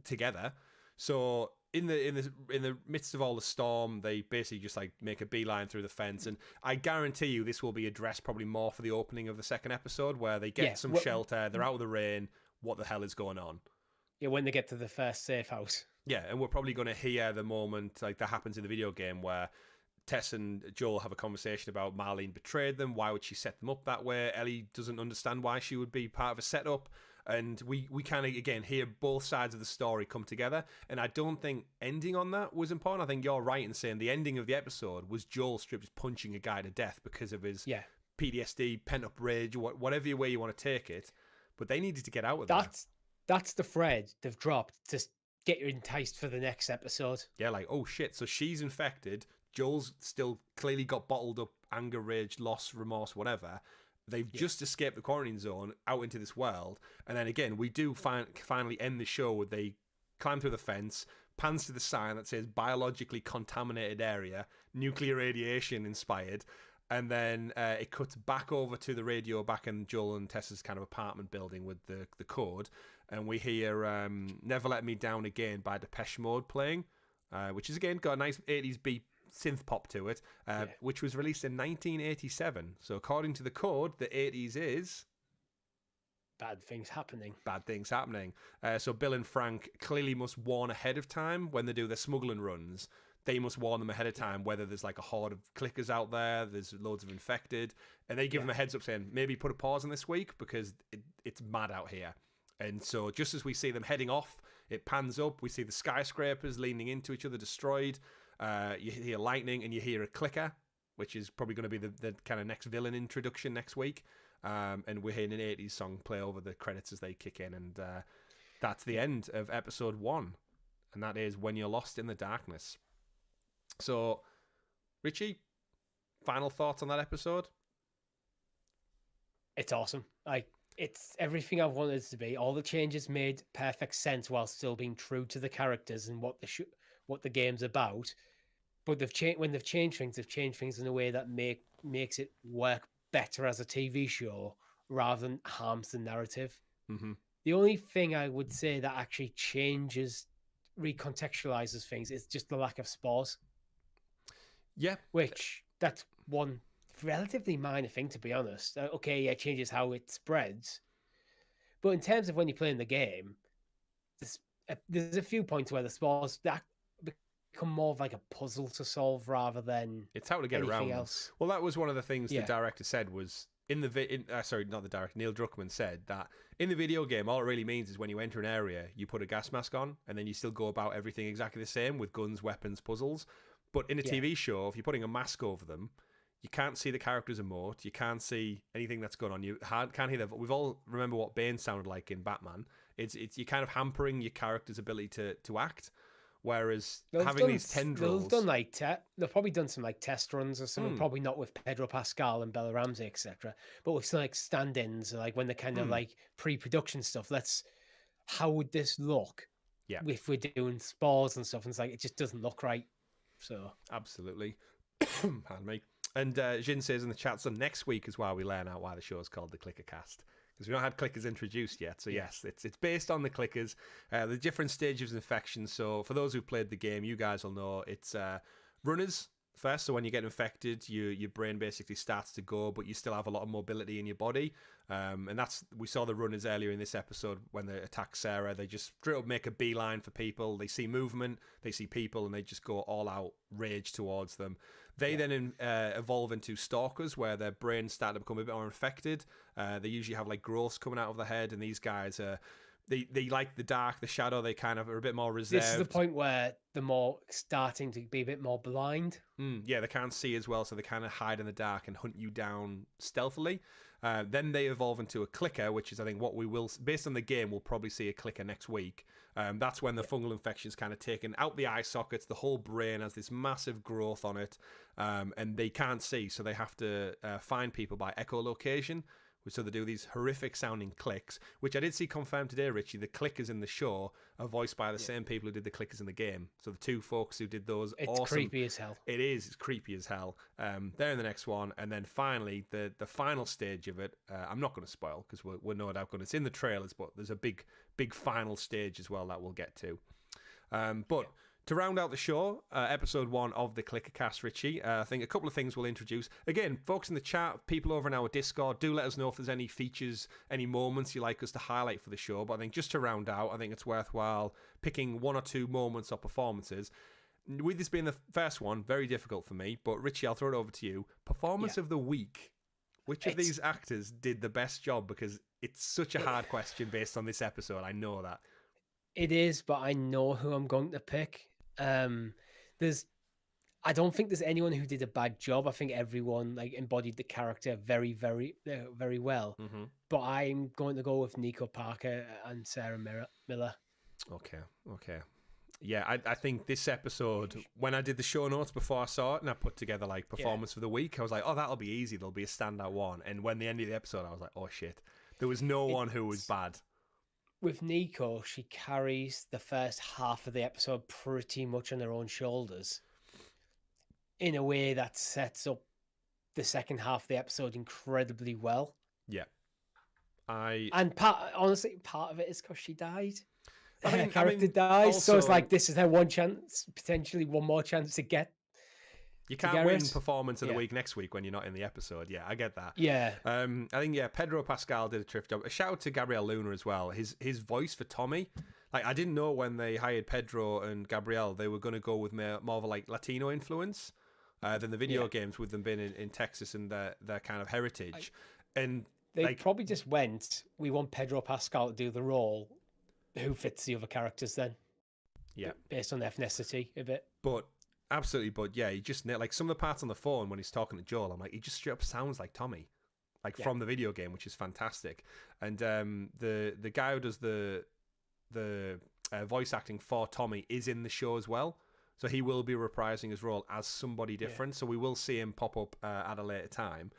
together. So in the midst of all the storm, they basically just like make a beeline through the fence. And I guarantee you this will be addressed probably more for the opening of the second episode, where they get some shelter, they're out of the rain. What the hell is going on? Yeah, when they get to the first safe house. Yeah, and we're probably going to hear the moment like that happens in the video game where Tess and Joel have a conversation about Marlene betrayed them. Why would she set them up that way? Ellie doesn't understand why she would be part of a setup. And we kind of, again, hear both sides of the story come together. And I don't think ending on that was important. I think you're right in saying the ending of the episode was Joel Strips punching a guy to death because of his PTSD, pent-up rage, whatever way you want to take it. But they needed to get out of that. That's the thread they've dropped to get you enticed for the next episode. Yeah, like, oh shit, so she's infected. Joel's still clearly got bottled up anger, rage, loss, remorse, whatever. They've just escaped the quarantine zone out into this world. And then again, we do finally end the show with they climb through the fence, pans to the sign that says biologically contaminated area, nuclear radiation inspired. And then it cuts back over to the radio back in Joel and Tessa's kind of apartment building with the code. And we hear Never Let Me Down Again by Depeche Mode playing, which is, again, got a nice 80s beat synth pop to it, which was released in 1987. So according to the code, the 80s is... Bad things happening. Bad things happening. So Bill and Frank clearly must warn ahead of time when they do their smuggling runs. They must warn them ahead of time whether there's like a horde of clickers out there, there's loads of infected, and they give them a heads up saying, maybe put a pause on this week because it's mad out here. And so just as we see them heading off, it pans up, we see the skyscrapers leaning into each other destroyed, you hear lightning and you hear a clicker, which is probably going to be the kind of next villain introduction next week. And we're hearing an 80s song play over the credits as they kick in, and that's the end of episode 1. And that is When You're Lost in the Darkness. So, Richie, final thoughts on that episode? It's awesome. Like, it's everything I've wanted it to be. All the changes made perfect sense while still being true to the characters and what the game's about. But when they've changed things in a way that makes it work better as a TV show rather than harms the narrative. Mm-hmm. The only thing I would say that actually recontextualizes things is just the lack of spores. Yeah. Which, that's one relatively minor thing, to be honest. Okay, yeah, it changes how it spreads. But in terms of when you're playing the game, there's a few points where the spores that become more of like a puzzle to solve rather than it's how to get around else. Well, that was one of the things the director said was sorry, not the director, Neil Druckmann said that in the video game, all it really means is when you enter an area, you put a gas mask on, and then you still go about everything exactly the same with guns, weapons, puzzles. But in a TV show, if you're putting a mask over them, you can't see the characters emote. You can't see anything that's going on. You can't hear them. We've all remember what Bane sounded like in Batman. It's you're kind of hampering your character's ability to act. Whereas having these tendrils, they've probably done some like test runs or something. Probably not with Pedro Pascal and Bella Ramsey, etc. But with some like stand-ins, like when they're kind of like pre-production stuff. How would this look? Yeah, if we're doing spores and stuff, and it's like it just doesn't look right. So absolutely, pardon me. And Jin says in the chat, so next week is why we learn out why the show is called the ClickerCast. Because we've not had clickers introduced yet. So yes, it's based on the clickers, the different stages of infection. So for those who've played the game, you guys will know it's runners, first. So when you get infected, your brain basically starts to go, but you still have a lot of mobility in your body. And we saw the runners earlier in this episode when they attack Sarah. They just straight up make a beeline for people. They see movement, they see people, and they just go all out rage towards them. They then evolve into stalkers, where their brains start to become a bit more infected. They usually have like growths coming out of their head, and these guys are. They like the dark, the shadow. They kind of are a bit more reserved. This is the point where they're more starting to be a bit more blind. Yeah, they can't see as well, so they kind of hide in the dark and hunt you down stealthily. Then they evolve into a clicker, which is, I think, what we will, based on the game, we'll probably see a clicker next week. That's when the fungal infection's kind of taken out the eye sockets. The whole brain has this massive growth on it, and they can't see, so they have to find people by echolocation. So they do these horrific sounding clicks, which I did see confirmed today, Richie. The clickers in the show are voiced by the same people who did the clickers in the game. So the two folks who did those, it's awesome. Creepy as hell. It is. It's creepy as hell. They're in the next one, and then finally the final stage of it. I'm not going to spoil because we're no doubt going to. It's in the trailers, but there's a big final stage as well that we'll get to. To round out the show, episode 1 of the ClickerCast, Richie, I think a couple of things we'll introduce. Again, folks in the chat, people over in our Discord, do let us know if there's any features, any moments you like us to highlight for the show. But I think just to round out, I think it's worthwhile picking 1 or 2 moments or performances. With this being the first one, very difficult for me. But Richie, I'll throw it over to you. Performance of the week. Which of these actors did the best job? Because it's such a hard question based on this episode. I know that. It is, but I know who I'm going to pick. I don't think there's anyone who did a bad job. I think everyone like embodied the character very, very, very well. Mm-hmm. But I'm going to go with Nico Parker and Sarah Miller. Okay. Yeah, I think this episode, when I did the show notes before I saw it and I put together like performance for the week, I was like, oh, that'll be easy. There'll be a standout one. And when the end of the episode, I was like, oh shit, there was no one who was bad. With Nico, she carries the first half of the episode pretty much on her own shoulders in a way that sets up the second half of the episode incredibly well. Yeah. Honestly, part of it is because she died. Her character dies, also, so it's like this is her one chance, potentially one more chance to get. You can't win performance of the week next week when you're not in the episode. Yeah, I get that. Yeah. I think, Pedro Pascal did a terrific job. A shout out to Gabriel Luna as well. His voice for Tommy. Like, I didn't know when they hired Pedro and Gabriel, they were going to go with more of a like Latino influence than the video games, with them being in Texas and their kind of heritage. And they probably just went, we want Pedro Pascal to do the role. Who fits the other characters then? Yeah. Based on ethnicity a bit. Absolutely, but yeah, he just like some of the parts on the phone when he's talking to Joel, I'm like, he just straight up sounds like Tommy, from the video game, which is fantastic. And the guy who does the voice acting for Tommy is in the show as well, so he will be reprising his role as somebody different. So we will see him pop up at a later time.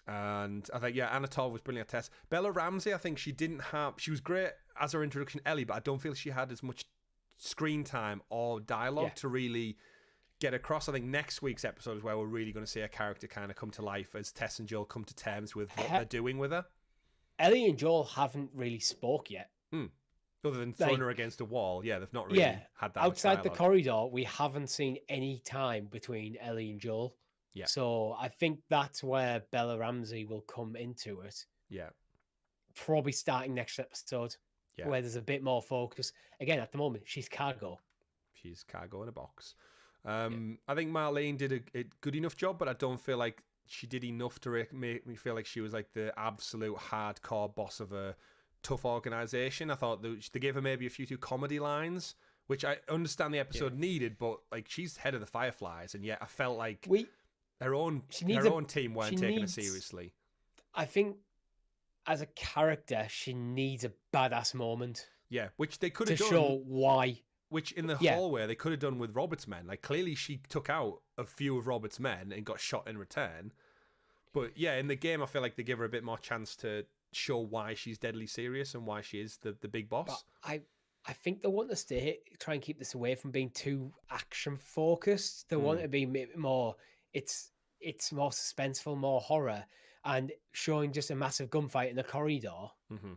And I think Anna Torv was brilliant at Tess. Bella Ramsey, I think she was great as her introduction Ellie, but I don't feel she had as much screen time or dialogue to really get across. I think next week's episode is where we're really going to see a character kind of come to life as Tess and Joel come to terms with what they're doing with her. Ellie and Joel haven't really spoke yet. Other than throwing her against a wall. Yeah, they've not really had that outside the corridor, we haven't seen any time between Ellie and Joel. Yeah. So I think that's where Bella Ramsey will come into it. Yeah. Probably starting next episode. Yeah. Where there's a bit more focus. Again, at the moment, she's cargo. She's cargo in a box. I think Marlene did a good enough job, but I don't feel like she did enough to make me feel like she was like the absolute hardcore boss of a tough organization. I thought they gave her maybe a few too comedy lines, which I understand the episode needed, but like she's head of the Fireflies, and yet I felt like her own team weren't taking her seriously. I think as a character, she needs a badass moment. Yeah, which they could have done to show why. Which in the hallway they could have done with Robert's men. Like clearly she took out a few of Robert's men and got shot in return. But yeah, in the game I feel like they give her a bit more chance to show why she's deadly serious and why she is the big boss. But I think they want to try and keep this away from being too action focused. They want it to be more. It's more suspenseful, more horror, and showing just a massive gunfight in the corridor. Mm-hmm.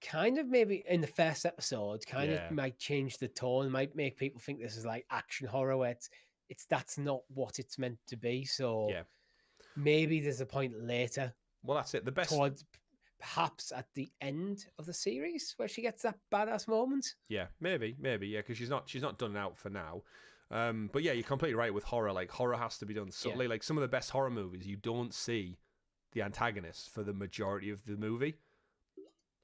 Kind of maybe in the first episode, might change the tone, might make people think this is like action horror where that's not what it's meant to be. So Yeah. maybe there's a point later. Well, that's it. The best towards perhaps at the end of the series where she gets that badass moment. Yeah, maybe, yeah, because she's not done out for now. But yeah, you're completely right with horror. Like horror has to be done subtly. Like some of the best horror movies, you don't see the antagonist for the majority of the movie.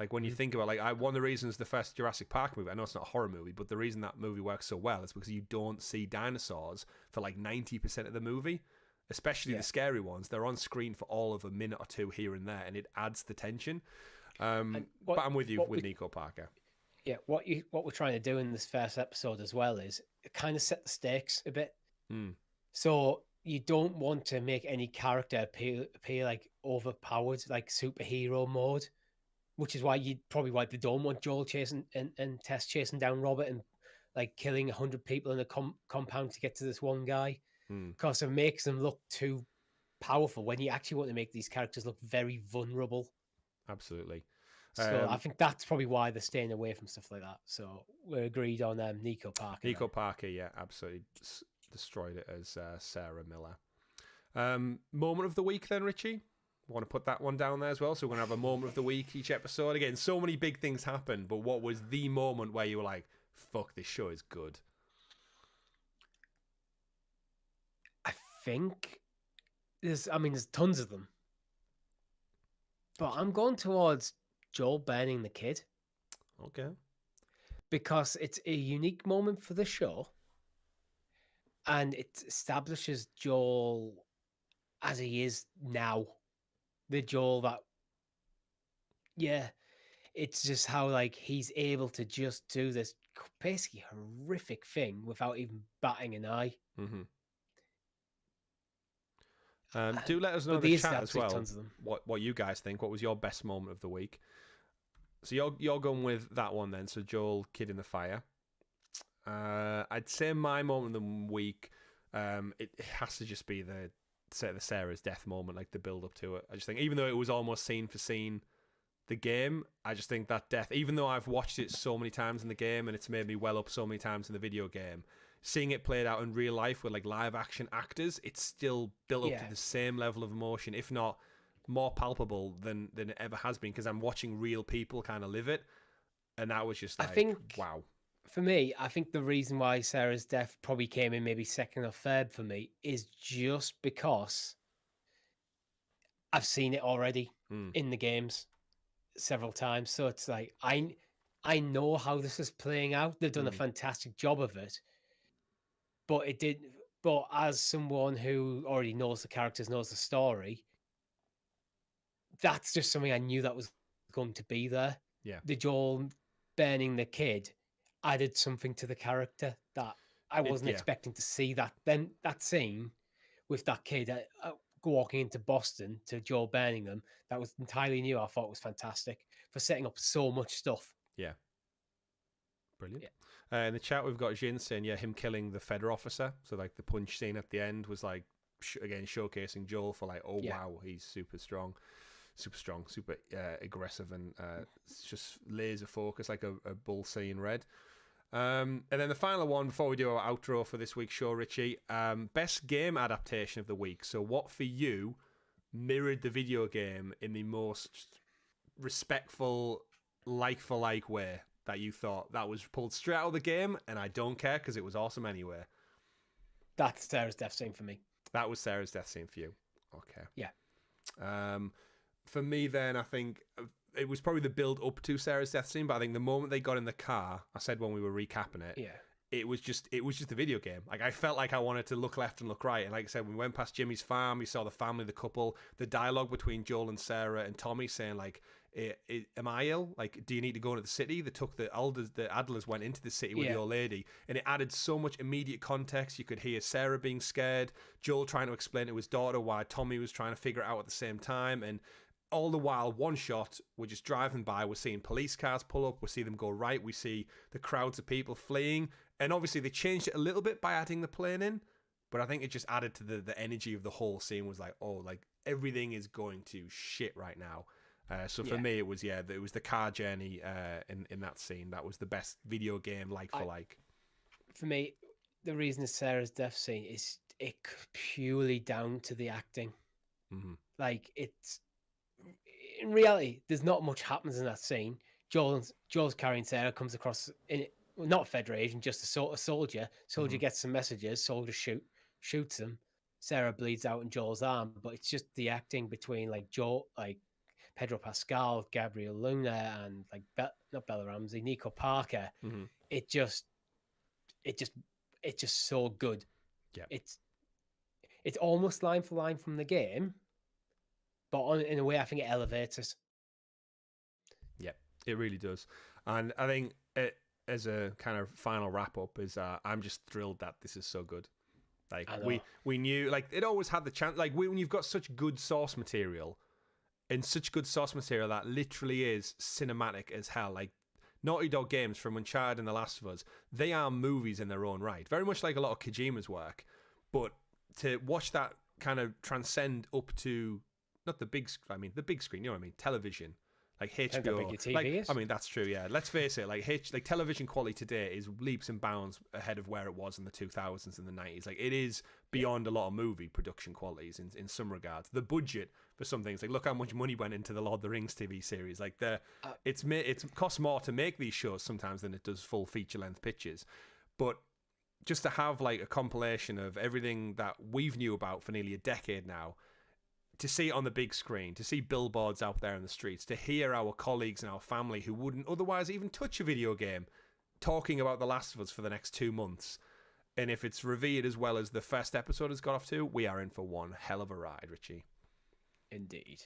Like when you think about one of the reasons the first Jurassic Park movie, I know it's not a horror movie, but the reason that movie works so well is because you don't see dinosaurs for like 90% of the movie, especially the scary ones. They're on screen for all of a minute or two here and there, and it adds the tension. But I'm with you with Nico Parker. Yeah, what we're trying to do in this first episode as well is kind of set the stakes a bit. So you don't want to make any character appear like overpowered, like superhero mode, which is why they don't want Joel chasing and Tess chasing down Robert and like killing 100 people in a compound to get to this one guy, because it makes them look too powerful when you actually want to make these characters look very vulnerable. Absolutely. So I think that's probably why they're staying away from stuff like that. So we're agreed on Nico Parker. Nico Parker, yeah, absolutely destroyed it as Sarah Miller. Moment of the week then, Richie? Want to put that one down there as well? So we're going to have a moment of the week each episode. Again, so many big things happen, but what was the moment where you were like, fuck, this show is good? I think there's tons of them. But I'm going towards Joel burning the kid. Okay. Because it's a unique moment for the show. And it establishes Joel as he is now. The Joel that... Yeah. It's just how, like, he's able to just do this basically horrific thing without even batting an eye. Mm-hmm. Do let us know in the chat as well what you guys think. What was your best moment of the week? So you're going with that one then. So Joel, kid in the fire. I'd say my moment of the week, it has to just be the Sarah's death moment, like the build up to it. I just think, even though it was almost scene for scene the game, I just think that death, even though I've watched it so many times in the game and it's made me well up so many times in the video game, seeing it played out in real life with like live action actors, it's still built up to the same level of emotion, if not more palpable than it ever has been, because I'm watching real people kind of live it, and that was just like, I think, wow. For me, I think the reason why Sarah's death probably came in maybe second or third for me is just because I've seen it already in the games several times. So it's like, I know how this is playing out. They've done a fantastic job of it. But as someone who already knows the characters, knows the story, that's just something I knew that was going to be there. Yeah. The Joel burning the kid added something to the character that I wasn't expecting to see. That scene with that kid walking into Boston to Joel burning them, that was entirely new. I thought was fantastic for setting up so much stuff. Yeah. Brilliant. Yeah. In the chat, we've got Jin saying, him killing the Feder officer. So, like, the punch scene at the end was, like, again, showcasing Joel for, like, wow, he's super strong, super aggressive, and just laser focus, like a bull seeing red. And then the final one, before we do our outro for this week's show, Richie, best game adaptation of the week. So, what for you mirrored the video game in the most respectful, like-for-like way that you thought that was pulled straight out of the game, and I don't care because it was awesome anyway? That's Sarah's death scene for me. That was Sarah's death scene for you. Okay. Yeah. For me, then, I think it was probably the build up to Sarah's death scene, but I think the moment they got in the car, I said when we were recapping it, it was just a video game. Like, I felt like I wanted to look left and look right, and like I said, we went past Jimmy's farm, we saw the family, the couple, the dialogue between Joel and Sarah and Tommy saying like, am I ill? Like, do you need to go into the city? They took the Adlers went into the city with the old lady, and it added so much immediate context. You could hear Sarah being scared, Joel trying to explain to his daughter why Tommy was trying to figure it out at the same time, and all the while, one shot, we're just driving by, we're seeing police cars pull up, we see them go right, we see the crowds of people fleeing, and obviously they changed it a little bit by adding the plane in, but I think it just added to the energy of the whole scene. Was like, oh, like everything is going to shit right now. So for me, it was the car journey in that scene. That was the best video game like for like. For me, the reason Sarah's death scene is purely down to the acting. Mm-hmm. Like, it's in reality, there's not much happens in that scene. Joel's carrying Sarah, comes across not Federation, just a soldier. Soldier gets some messages. Soldier shoots him. Sarah bleeds out in Joel's arm, but it's just the acting between like Joel, like Pedro Pascal, Gabriel Luna, and like not Bella Ramsey, Nico Parker. Mm-hmm. It's just so good. Yeah, it's almost line for line from the game, but in a way, I think it elevates it. Yeah, it really does. And I think as a kind of final wrap up is I'm just thrilled that this is so good. Like we knew, like it always had the chance. Like when you've got such good source material, and such good source material that literally is cinematic as hell. Like Naughty Dog games from Uncharted and The Last of Us, they are movies in their own right. Very much like a lot of Kojima's work, but to watch that kind of transcend up to not the big, I mean the big screen. You know what I mean? Television. Like HBO, like, I mean that's true. Yeah, let's face it. Like television quality today is leaps and bounds ahead of where it was in the 2000s and the 90s. Like it is beyond a lot of movie production qualities in some regards. The budget for some things, like look how much money went into the Lord of the Rings TV series. Like it costs more to make these shows sometimes than it does full feature length pictures. But just to have like a compilation of everything that we've knew about for nearly a decade now. To see it on the big screen, to see billboards out there in the streets, to hear our colleagues and our family who wouldn't otherwise even touch a video game talking about The Last of Us for the next 2 months. And if it's revered as well as the first episode has got off to, we are in for one hell of a ride, Richie. Indeed.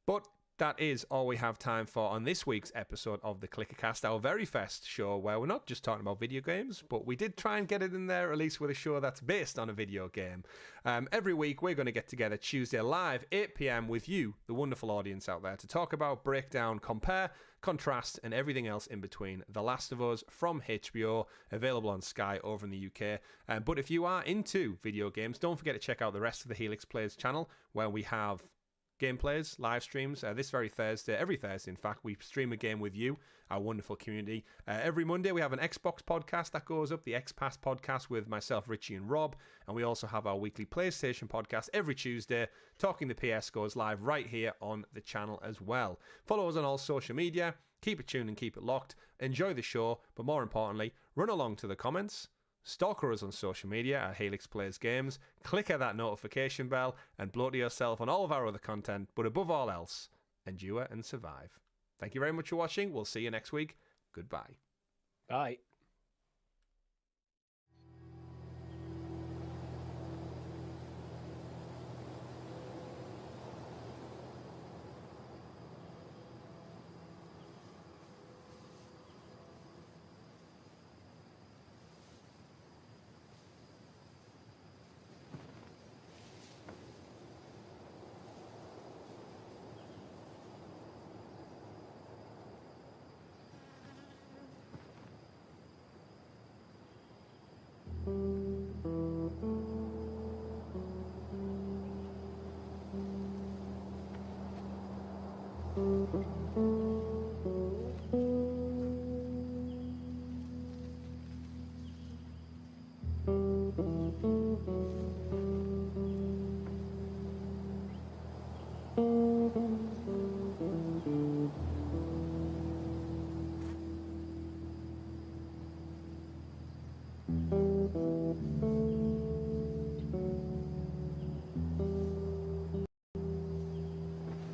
But that is all we have time for on this week's episode of the ClickerCast, our very first show where we're not just talking about video games, but we did try and get it in there at least with a show that's based on a video game. Every week we're going to get together Tuesday live, 8 p.m. with you, the wonderful audience out there, to talk about, break down, compare, contrast, and everything else in between. The Last of Us from HBO, available on Sky over in the UK. But if you are into video games, don't forget to check out the rest of the Helix Plays channel, where we have gameplays, live streams, this very Thursday, every Thursday in fact, we stream a game with you, our wonderful community. Every Monday we have an Xbox podcast that goes up, the XPass podcast with myself, Richie and Rob, and we also have our weekly PlayStation podcast every Tuesday, Talking the PS goes live right here on the channel as well. Follow us on all social media, keep it tuned and keep it locked, enjoy the show, but more importantly, run along to the comments, stalker us on social media at Helix Plays Games, click at that notification bell, and blow to yourself on all of our other content, but above all else, endure and survive. Thank you very much for watching. We'll see you next week. Goodbye. Bye.